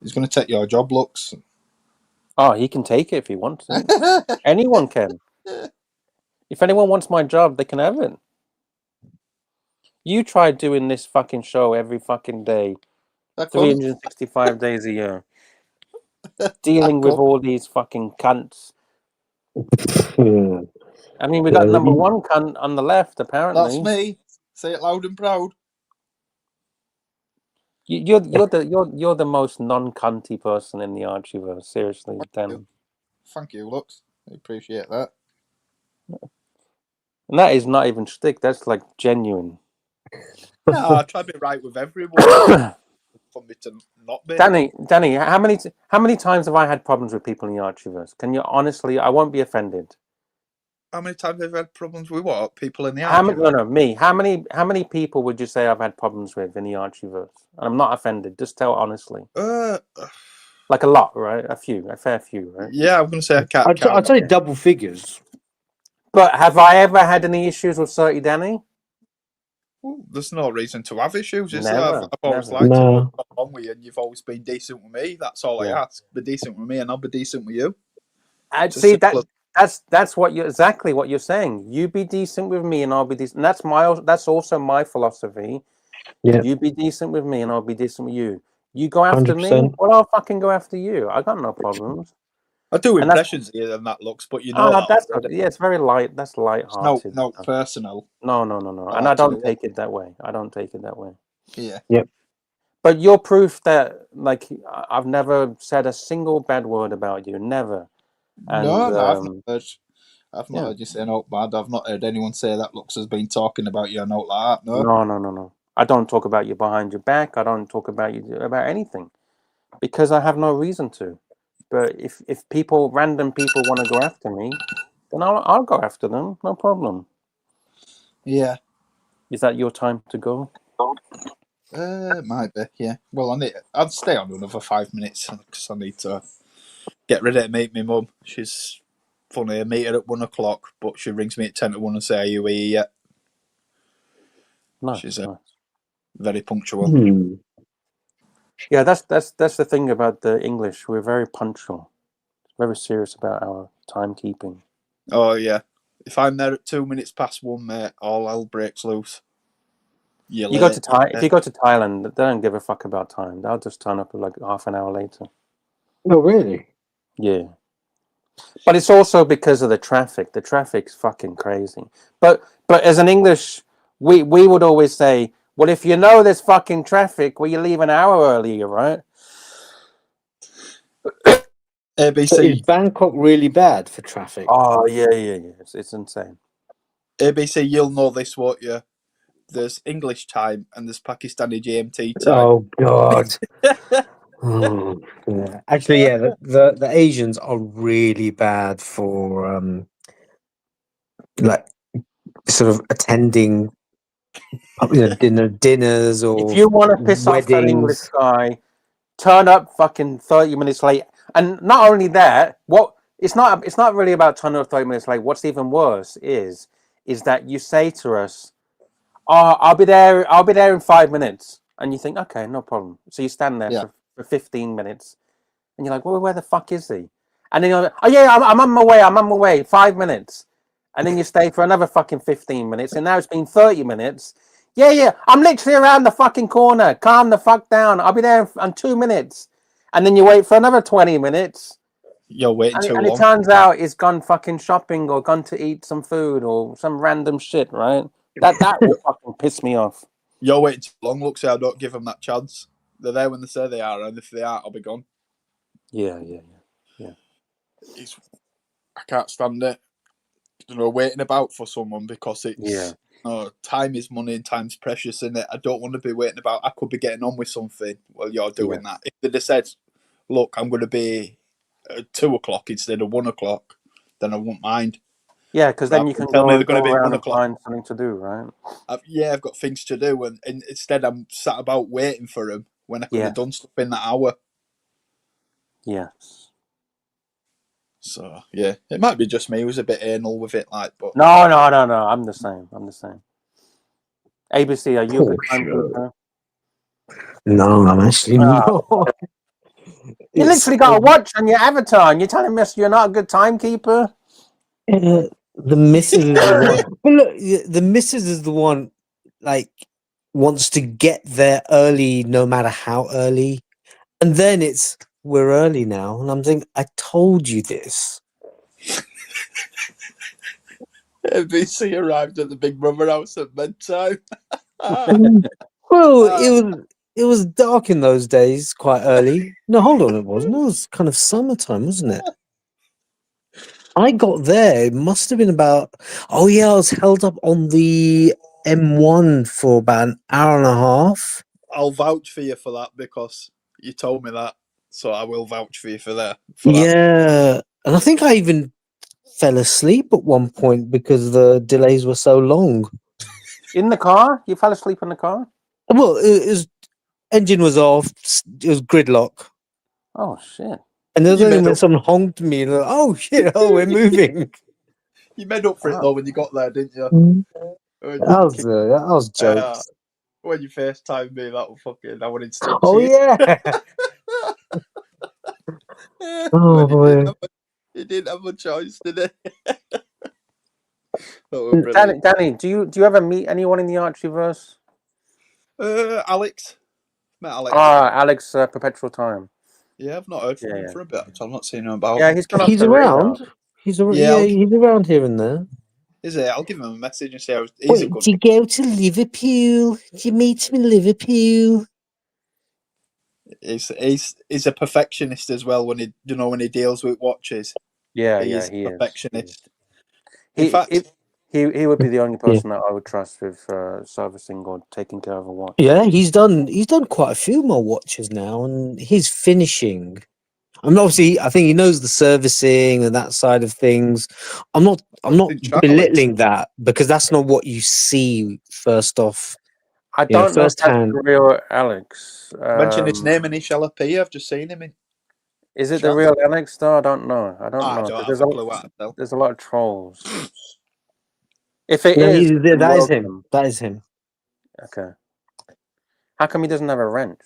He's going to take your job, Lux. Oh, he can take it if he wants it. Anyone can. If anyone wants my job, they can have it. You try doing this fucking show every fucking day, 365 days a year, dealing with all these fucking cunts. I mean, we got number one cunt on the left, apparently. That's me. Say it loud and proud. You're the most non-cunty person in the Archieverse. Seriously, Dan. Thank you, Lux. I appreciate that. And that is not even shtick. That's like genuine. No, I try to be right with everyone. For me to not be. Danny, how many times have I had problems with people in the Archieverse? Can you honestly? I won't be offended. How many times have you had problems with what? People in the Archieverse? No, me. How many people would you say I've had problems with in the Archieverse? And I'm not offended. Just tell honestly. Like a lot, right? A fair few, right? Yeah, I'm going to say I can't count. I'd say double figures. But have I ever had any issues with Certy Danny? Well, there's no reason to have issues. Is Never, there? I've always liked to work along with you, and you've always been decent with me. That's all I ask. Be decent with me, and I'll be decent with you. See, that's exactly what you're saying. You be decent with me, and I'll be decent. And that's also my philosophy. Yeah. You be decent with me, and I'll be decent with you. You go after 100%. me, well, I'll fucking go after you. I got no problems. I do impressions here and that looks, but you know it's very light. That's light-hearted. No, personal. No. And I don't take it that way. Yeah. Yep. But you're proof that, like, I've never said a single bad word about you. Never. And, I've not heard you say no bad. I've not heard anyone say that Lux has been talking about you a note like that. No. I don't talk about you behind your back. I don't talk about you about anything because I have no reason to. But if random people want to go after me, then I'll go after them. No problem. Yeah. Is that your time to go? It might be. Yeah. Well, I'd stay on another 5 minutes because I need to get ready to meet my mum. She's funny. I meet her at 1 o'clock, but she rings me at 10 to 1 and say, "Are you here yet?" Nice. She's very punctual. Hmm. Yeah, that's the thing about the English. We're very punctual, very serious about our timekeeping. Oh yeah, if I'm there at 2 minutes past 1, mate, all hell breaks loose. If you go to Thailand, they don't give a fuck about time. They'll just turn up like half an hour later. Oh really? Yeah, but it's also because of the traffic. The traffic's fucking crazy. But as an English, we would always say, well, if you know there's fucking traffic, well, you leave an hour earlier, right? ABC. So is Bangkok really bad for traffic? Oh, yeah. It's insane. ABC, you'll know this, won't you? There's English time and there's Pakistani GMT time. Oh, God. Yeah. Actually, yeah, the Asians are really bad for, like, sort of attending dinners or if you want to piss off that English guy, turn up fucking 30 minutes late. And not only that, it's not really about turning up 30 minutes late. What's even worse is that you say to us, "Oh, I'll be there in 5 minutes," and you think, "Okay, no problem." So you stand there for 15 minutes, and you're like, "Well, where the fuck is he?" And then you're like, "Oh yeah, I'm on my way. 5 minutes," and then you stay for another fucking 15 minutes, and now it's been 30 minutes. Yeah, I'm literally around the fucking corner. Calm the fuck down. I'll be there in 2 minutes. And then you wait for another 20 minutes. You're waiting too long. And it turns out he's gone fucking shopping or gone to eat some food or some random shit, right? That will fucking piss me off. You're waiting too long, Lux. I don't give them that chance. They're there when they say they are, and if they aren't, I'll be gone. Yeah. I can't stand it. Waiting about for someone because it's time is money and time's precious, in it. I don't want to be waiting about. I could be getting on with something while you're doing that. If they'd have said, "Look, I'm going to be at 2 o'clock instead of 1 o'clock," then I wouldn't mind. Yeah, because then you can tell go, me they're going go to be at around 1 and o'clock. find something to do, right? I've got things to do, and instead I'm sat about waiting for them when I could have done stuff in that hour. Yes. So yeah, it might be just me who's a bit anal with it, like. But No. I'm the same. ABC, are you a good timekeeper? No, I'm actually not. You literally got a watch on your avatar, and you're telling us you're not a good timekeeper. The missus is the one. But look, the missus is the one, like, wants to get there early, no matter how early, and then we're early now, and I'm thinking, I told you this. ABC arrived at the Big Brother house at bedtime. Well, it was dark in those days, quite early. No, hold on, it wasn't. It was kind of summertime, wasn't it? I got there. It must have been about. Oh yeah, I was held up on the M1 for about an hour and a half. I'll vouch for you for that because you told me that, so I will vouch for you for that. Yeah, and I think I even fell asleep at one point because the delays were so long. In the car? You fell asleep in the car? Well, it was engine was off. It was gridlock. Oh shit! And there was only when someone honked me, and like, oh shit! Oh, we're moving. You made up for it though when you got there, didn't you? That was jokes. When you FaceTimed me, that was fucking. I would instant. Oh yeah. Oh boy. He didn't have a choice, did he? Danny, do you ever meet anyone in the Archieverse? Alex. Met Alex. Alex, Perpetual Time. Yeah, I've not heard from him for a bit. I'm not seeing him about. Yeah, he's around. He's around here and there. Is he? I'll give him a message and say he's a good. Do you go to Liverpool? Do you meet him in Liverpool? He's a perfectionist as well when he deals with watches. Yeah, he is a perfectionist. In fact, he would be the only person that I would trust with servicing or taking care of a watch. Yeah, he's done quite a few more watches now, and he's finishing. I mean, obviously, I think he knows the servicing and that side of things. I'm not belittling that because that's not what you see first off. I don't know if that's the real Alex. Mention his name and he shall appear. I've just seen him in. Is it the real Alex though? I don't know. There's a lot of trolls. If it is, that is him. That is him. Okay. How come he doesn't have a wrench?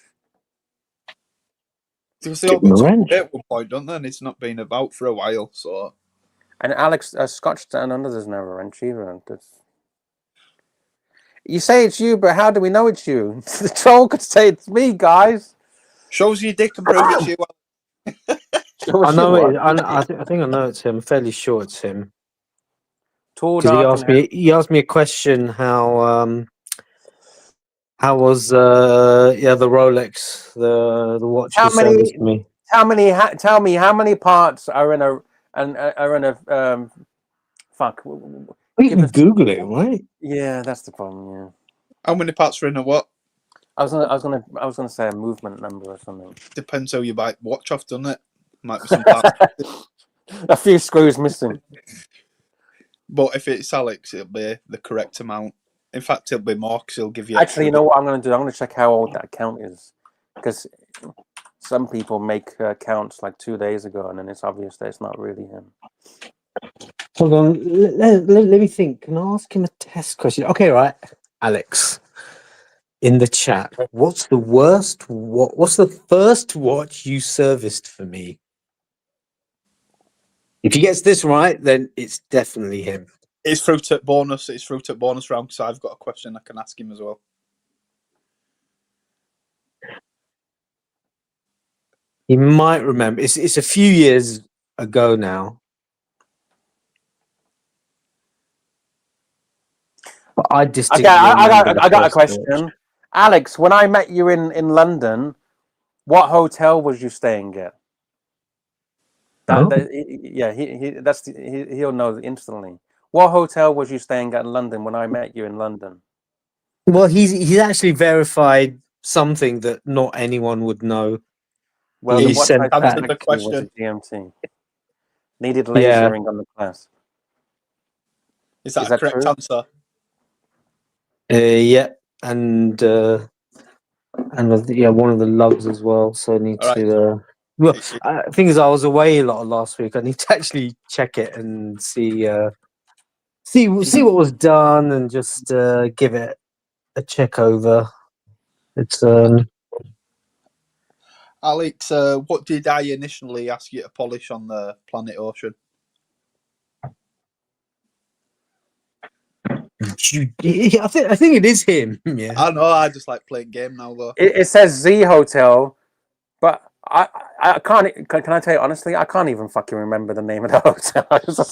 Because they all got to at one point, don't they? And it's not been about for a while, so. And Alex Scotch Down Under doesn't have a wrench either. You say it's you, but how do we know it's you? The troll could say it's me, guys. Shows you dick and prove it's you. I know it. I think I know it's him. I'm fairly sure it's him. Because he asked me a question. How was the Rolex, the watch? Tell me how many parts are in a fuck. You can Google it, right? Yeah, that's the problem. Yeah. How many parts are in a what? I was gonna say a movement number or something. Depends how you buy watch off, doesn't it? Might be some parts. A few screws missing. But if it's Alex, it'll be the correct amount. In fact, it'll be more because he'll give you. Actually, you know what I'm going to do? I'm going to check how old that account is, because some people make accounts like 2 days ago, and then it's obvious that it's not really him. Hold on, let me think. Can I ask him a test question? Okay, right, Alex, in the chat, what's the first watch you serviced for me? If he gets this right, then it's definitely him. It's fruit at bonus. It's fruit at bonus round because I've got a question I can ask him as well. He might remember. It's a few years ago now. But I just I got a question. Alex, when I met you in London, what hotel was you staying at? He'll know instantly. What hotel was you staying at in London when I met you in London? Well, he's actually verified something that not anyone would know. Well, He what sent I that. Answered the actually was a question. GMT. Needed Yeah. lasering on the class. Is that Is a that correct true? answer? Yeah, and one of the lugs as well. So I need All right. to. Well, thing is, I was away a lot last week. I need to actually check it and see what was done and just give it a check over. It's Alex, what did I initially ask you to polish on the Planet Ocean? I think it is him. Yeah. I know. I just like playing game now, though. It says Z Hotel, but I can't. Can I tell you honestly? I can't even fucking remember the name of the hotel. I was just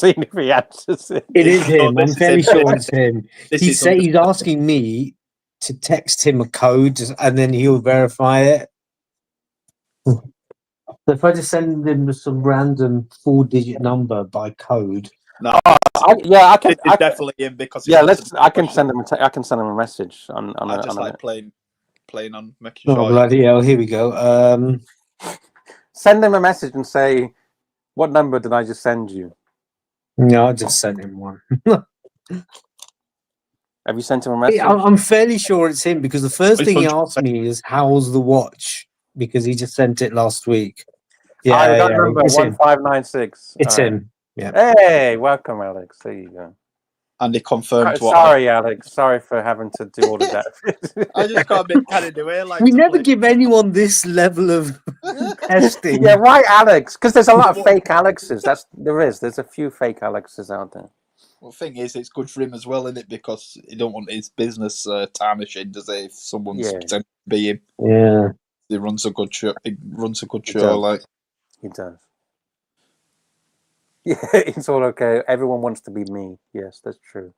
seeing if he answers it. It is him. this I'm is fairly him. sure it's him. This He's is he's asking me to text him a code and then he'll verify it. So if I just send him some random 4-digit number by code. No, I can. this is definitely him because Yeah, I can send him. I can send him a message on. I just like playing on making Oh sure. bloody hell! Here we go. Send him a message and say, "What number did I just send you?" No, I just sent him one. Have you sent him a message? I'm fairly sure it's him because the first thing he 100%. asked me is, "How's the watch?" Because he just sent it last week. I got number it's him. 1596. It's him. Yeah. Hey, welcome, Alex. There you go. And he confirmed what. Sorry, Alex. Sorry for having to do all of that. I just got a bit carried away. Like We never give anyone this level of testing. Yeah, why Alex? Because there's a lot of fake Alexes. There's a few fake Alexes out there. Well, the thing is, it's good for him as well, isn't it? Because he don't want his business tarnishing, does he? If someone's pretending to be him. Yeah. He runs a good show. Like he does. Yeah, it's all okay. Everyone wants to be me. Yes, that's true.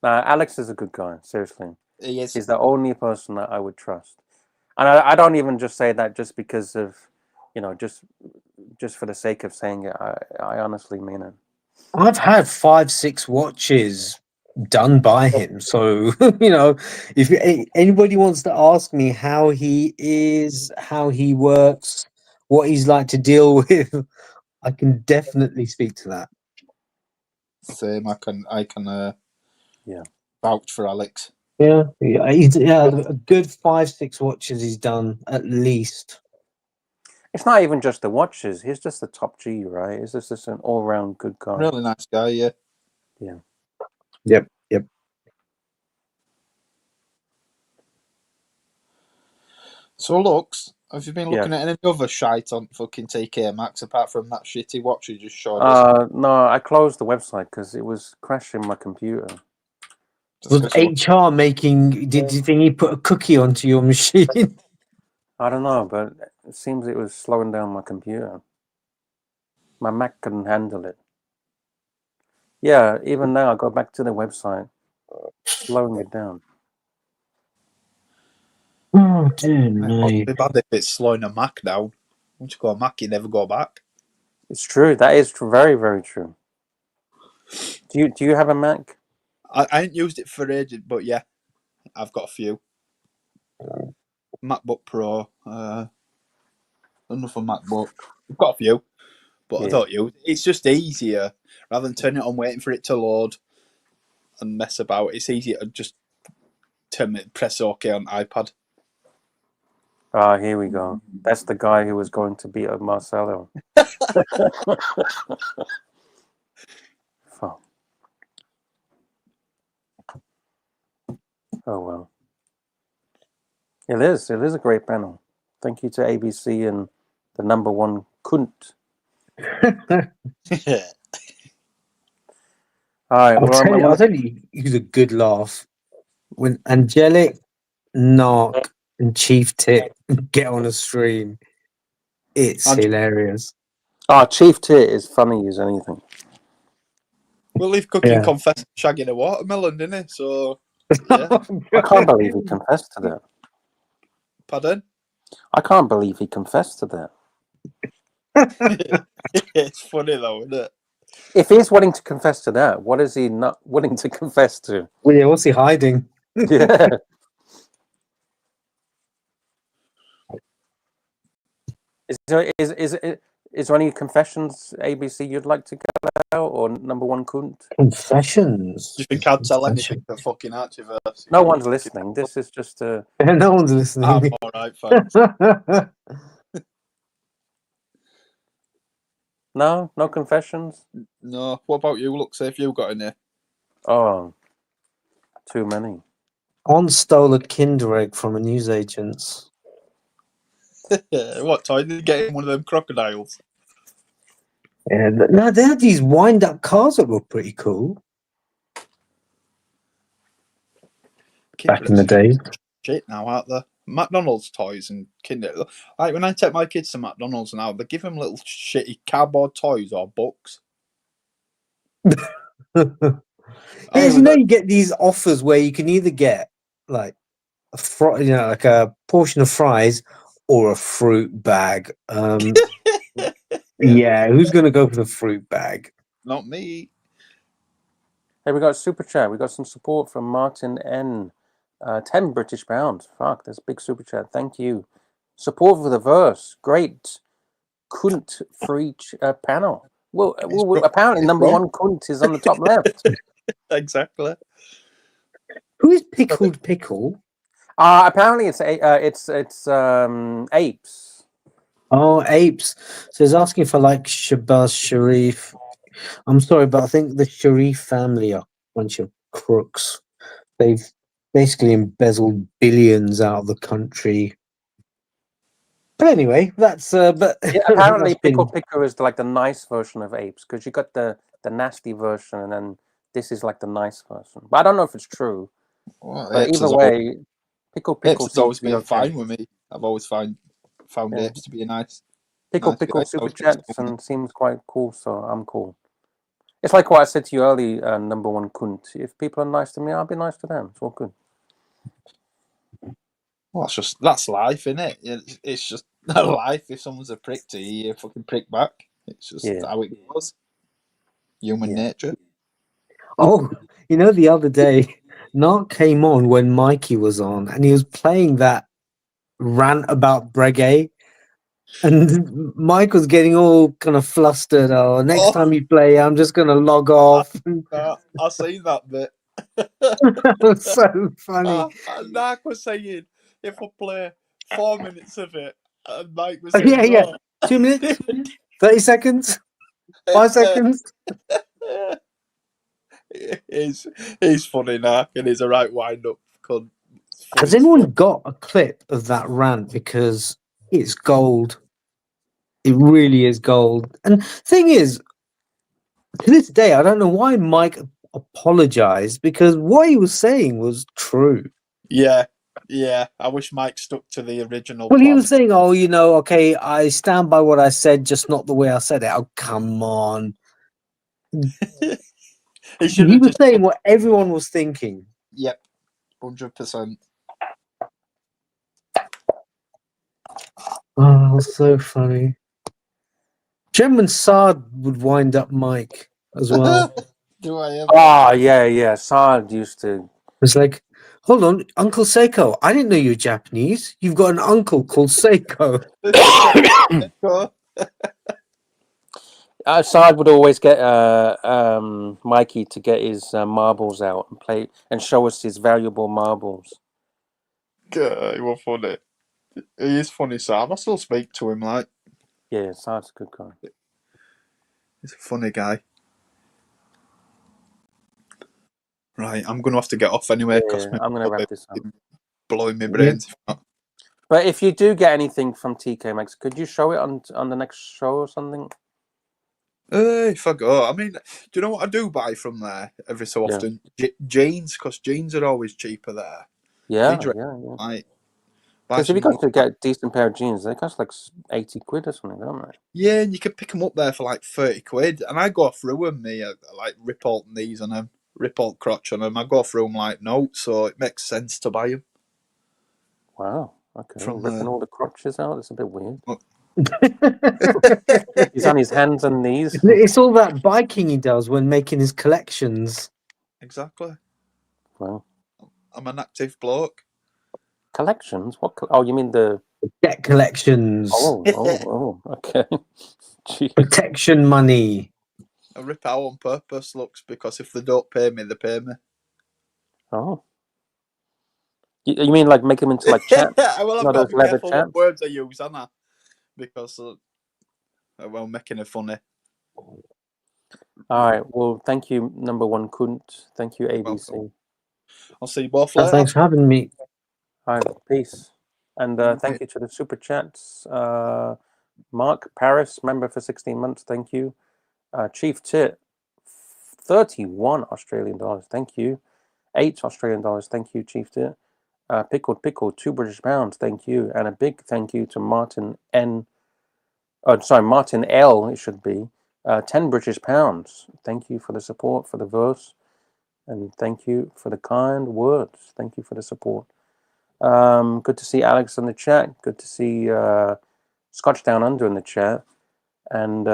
Alex is a good guy. Seriously, he is. He's the only person that I would trust, and I don't even just say that just because of, just for the sake of saying it. I honestly mean it. I've had 5-6 watches done by him, so if anybody wants to ask me how he is, how he works, what he's like to deal with, I can definitely speak to that. Same. I can vouch for Alex. Yeah, a good 5-6 watches he's done at least. It's not even just the watches. He's just the top G, right? He's just an all-round good guy. Really nice guy. Yeah. Yeah. Yep. So, Lux, have you been looking at any other shite on fucking TK Maxx apart from that shitty watch you just showed us? No, I closed the website because it was crashing my computer. Was HR making? Did you think he put a cookie onto your machine? I don't know, but it seems it was slowing down my computer. My Mac couldn't handle it. Yeah, even now I go back to the website, slowing it down. Oh dear me! It'd be bad if it's slowing a Mac down. Once you go a Mac, you never go back. It's true. That is very, very true. Do you have a Mac? I ain't used it for ages, but yeah, I've got a few. MacBook Pro, another MacBook. I've got a few, but I don't use it. It's just easier rather than turning it on, waiting for it to load and mess about. It's easier to just press OK on iPad. Ah, here we go. That's the guy who was going to beat up Marcelo. Oh well. It is a great panel. Thank you to ABC and the #1 cunt. All right. I'll tell you, it was a good laugh when Angelic, Narc, and Chief Tit get on a stream. It's hilarious. Oh, Chief Tit is funny as anything. Well, if Cooking confessed shagging a watermelon, didn't he? So, yeah. I can't believe he confessed to that. Pardon? I can't believe he confessed to that. It's funny though, isn't it? If he's willing to confess to that, what is he not willing to confess to? Well, yeah, what's he hiding? Yeah. Is there any confessions, ABC, you'd like to get out, or number one couldn't? Confessions. You think I'd tell anything to fucking Archieverse? No one's listening. This is just a... No one's listening. I'm all right, thanks. No confessions? No. What about you? Look, see if you got any. Oh, too many. On stole a Kinder Egg from a newsagent's. What time did you get in one of them crocodiles? Yeah, no, they had these wind-up cars that were pretty cool back in the day. Shit now, aren't there? McDonald's toys and Kinder. Like when I take my kids to McDonald's now, they give them little shitty cardboard toys or books. Yes, you know, you get these offers where you can either get like like a portion of fries or a fruit bag. Yeah, who's going to go for the fruit bag? Not me. Hey, we got super chat. We got some support from Martin N. 10 British pounds. Fuck, that's a big super chat. Thank you. Support for the verse. Great cunt free panel. Well, apparently number one cunt is on the top left. Exactly. Who is Pickled Pickle? Apparently it's apes. Oh, apes. So he's asking for like Shabazz Sharif. I'm sorry, but I think the Sharif family are a bunch of crooks. They've basically embezzled billions out of the country. But anyway, that's but yeah, apparently Pickle Picker is like the nice version of apes, because you got the nasty version and then this is like the nice version. But I don't know if it's true. Well, but either way, Pickle has always been fine with me. I've always found apes to be a nice Pickle super chats and seems quite cool, so I'm cool. It's like what I said to you earlier, number one cunt. If people are nice to me, I'll be nice to them. It's all good. Well, that's life, isn't it? It's just life. If someone's a prick to you, you fucking prick back. It's just how it goes. Human nature. Oh, you know, the other day, Narc came on when Mikey was on, and he was playing that rant about Breguet. And Mike was getting all kind of flustered. Oh, next time you play, I'm just going to log off. I seen that bit. That was so funny. Narc was saying, if I play 4 minutes of it, and Mike was saying, yeah. 2 minutes? 30 seconds? 5 seconds? He's funny, Narc, and he's a right wind-up cunt. Has anyone got a clip of that rant? Because it's gold. It really is gold. And thing is, to this day, I don't know why Mike apologized, because what he was saying was true. Yeah. I wish Mike stuck to the original. Well, he was saying, "Oh, you know, okay, I stand by what I said, just not the way I said it." Oh, come on. he was saying what everyone was thinking. Yep, 100%. Oh, so funny. German Saad would wind up Mike as well. Do I ever? Oh, yeah. Saad used to. It's like, hold on, Uncle Seiko. I didn't know you were Japanese. You've got an uncle called Seiko. Saad would always get Mikey to get his marbles out and play and show us his valuable marbles. He was funny. He is funny, Sam. I still speak to him, like. Yeah, Saad's a good guy. He's a funny guy. Right, I'm going to have to get off anyway. Yeah, I'm going to wrap this up. Blowing my brains. Yeah. But if you do get anything from TK Maxx, could you show it on the next show or something? If I go, I mean, do you know what I do buy from there every so often? Jeans, because jeans are always cheaper there. Yeah. Like, Because if you got to get a decent pair of jeans, they cost like 80 quid or something, don't they? Yeah, and you can pick them up there for like 30 quid. And I go through them, I like rip alt knees on them, rip alt crotch on them. I go through them like notes, so it makes sense to buy them. Wow. Okay. Ripping all the crotches out, it's a bit weird. He's on his hands and knees. It's all that biking he does when making his collections. Exactly. Well, I'm an active bloke. Collections? What? Oh, you mean the debt collections? Oh, okay. Jeez. Protection money. I rip out on purpose, Lux, because if they don't pay me, they pay me. Oh. You mean like make them into like chaps? Well, I've Not got those to be leather careful chaps? what words I use, haven't I? Because, well, making it funny. All right. Well, thank you, number one Kunt. Thank you, ABC. Welcome. I'll see you both later. Thanks for having me. All right. Peace. And thank you to the super chats. Mark Paris, member for 16 months. Thank you. Chief Tit, 31 Australian dollars. Thank you. 8 Australian dollars. Thank you, Chief Tit. Pickled Pickle, 2 British pounds. Thank you. And a big thank you to Martin N. Martin L. It should be 10 British pounds. Thank you for the support for the verse, and thank you for the kind words. Thank you for the support. Good to see Alex in the chat. Good to see Scotch Down Under in the chat, and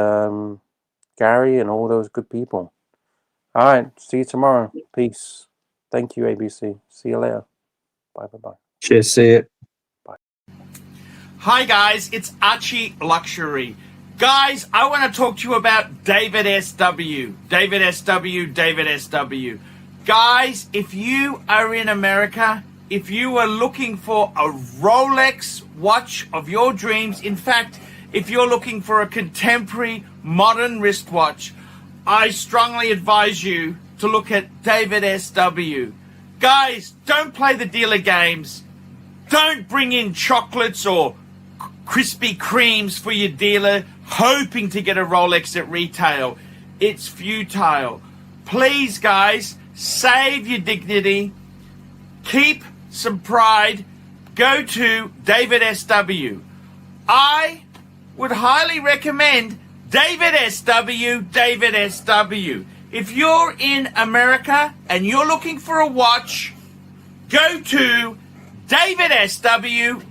Gary and all those good people. All right, see you tomorrow. Peace. Thank you, ABC. See you later. Bye. Cheers. See you. Hi guys, it's Archie Luxury. Guys, I want to talk to you about David SW. David SW. Guys, if you are in America, if you are looking for a Rolex watch of your dreams, in fact, if you're looking for a contemporary modern wristwatch, I strongly advise you to look at David SW. Guys, don't play the dealer games. Don't bring in chocolates or Krispy Kremes for your dealer hoping to get a Rolex at retail. It's futile. Please, guys, save your dignity. Keep some pride. Go to David SW. I would highly recommend David SW. If you're in America and you're looking for a watch, go to David SW.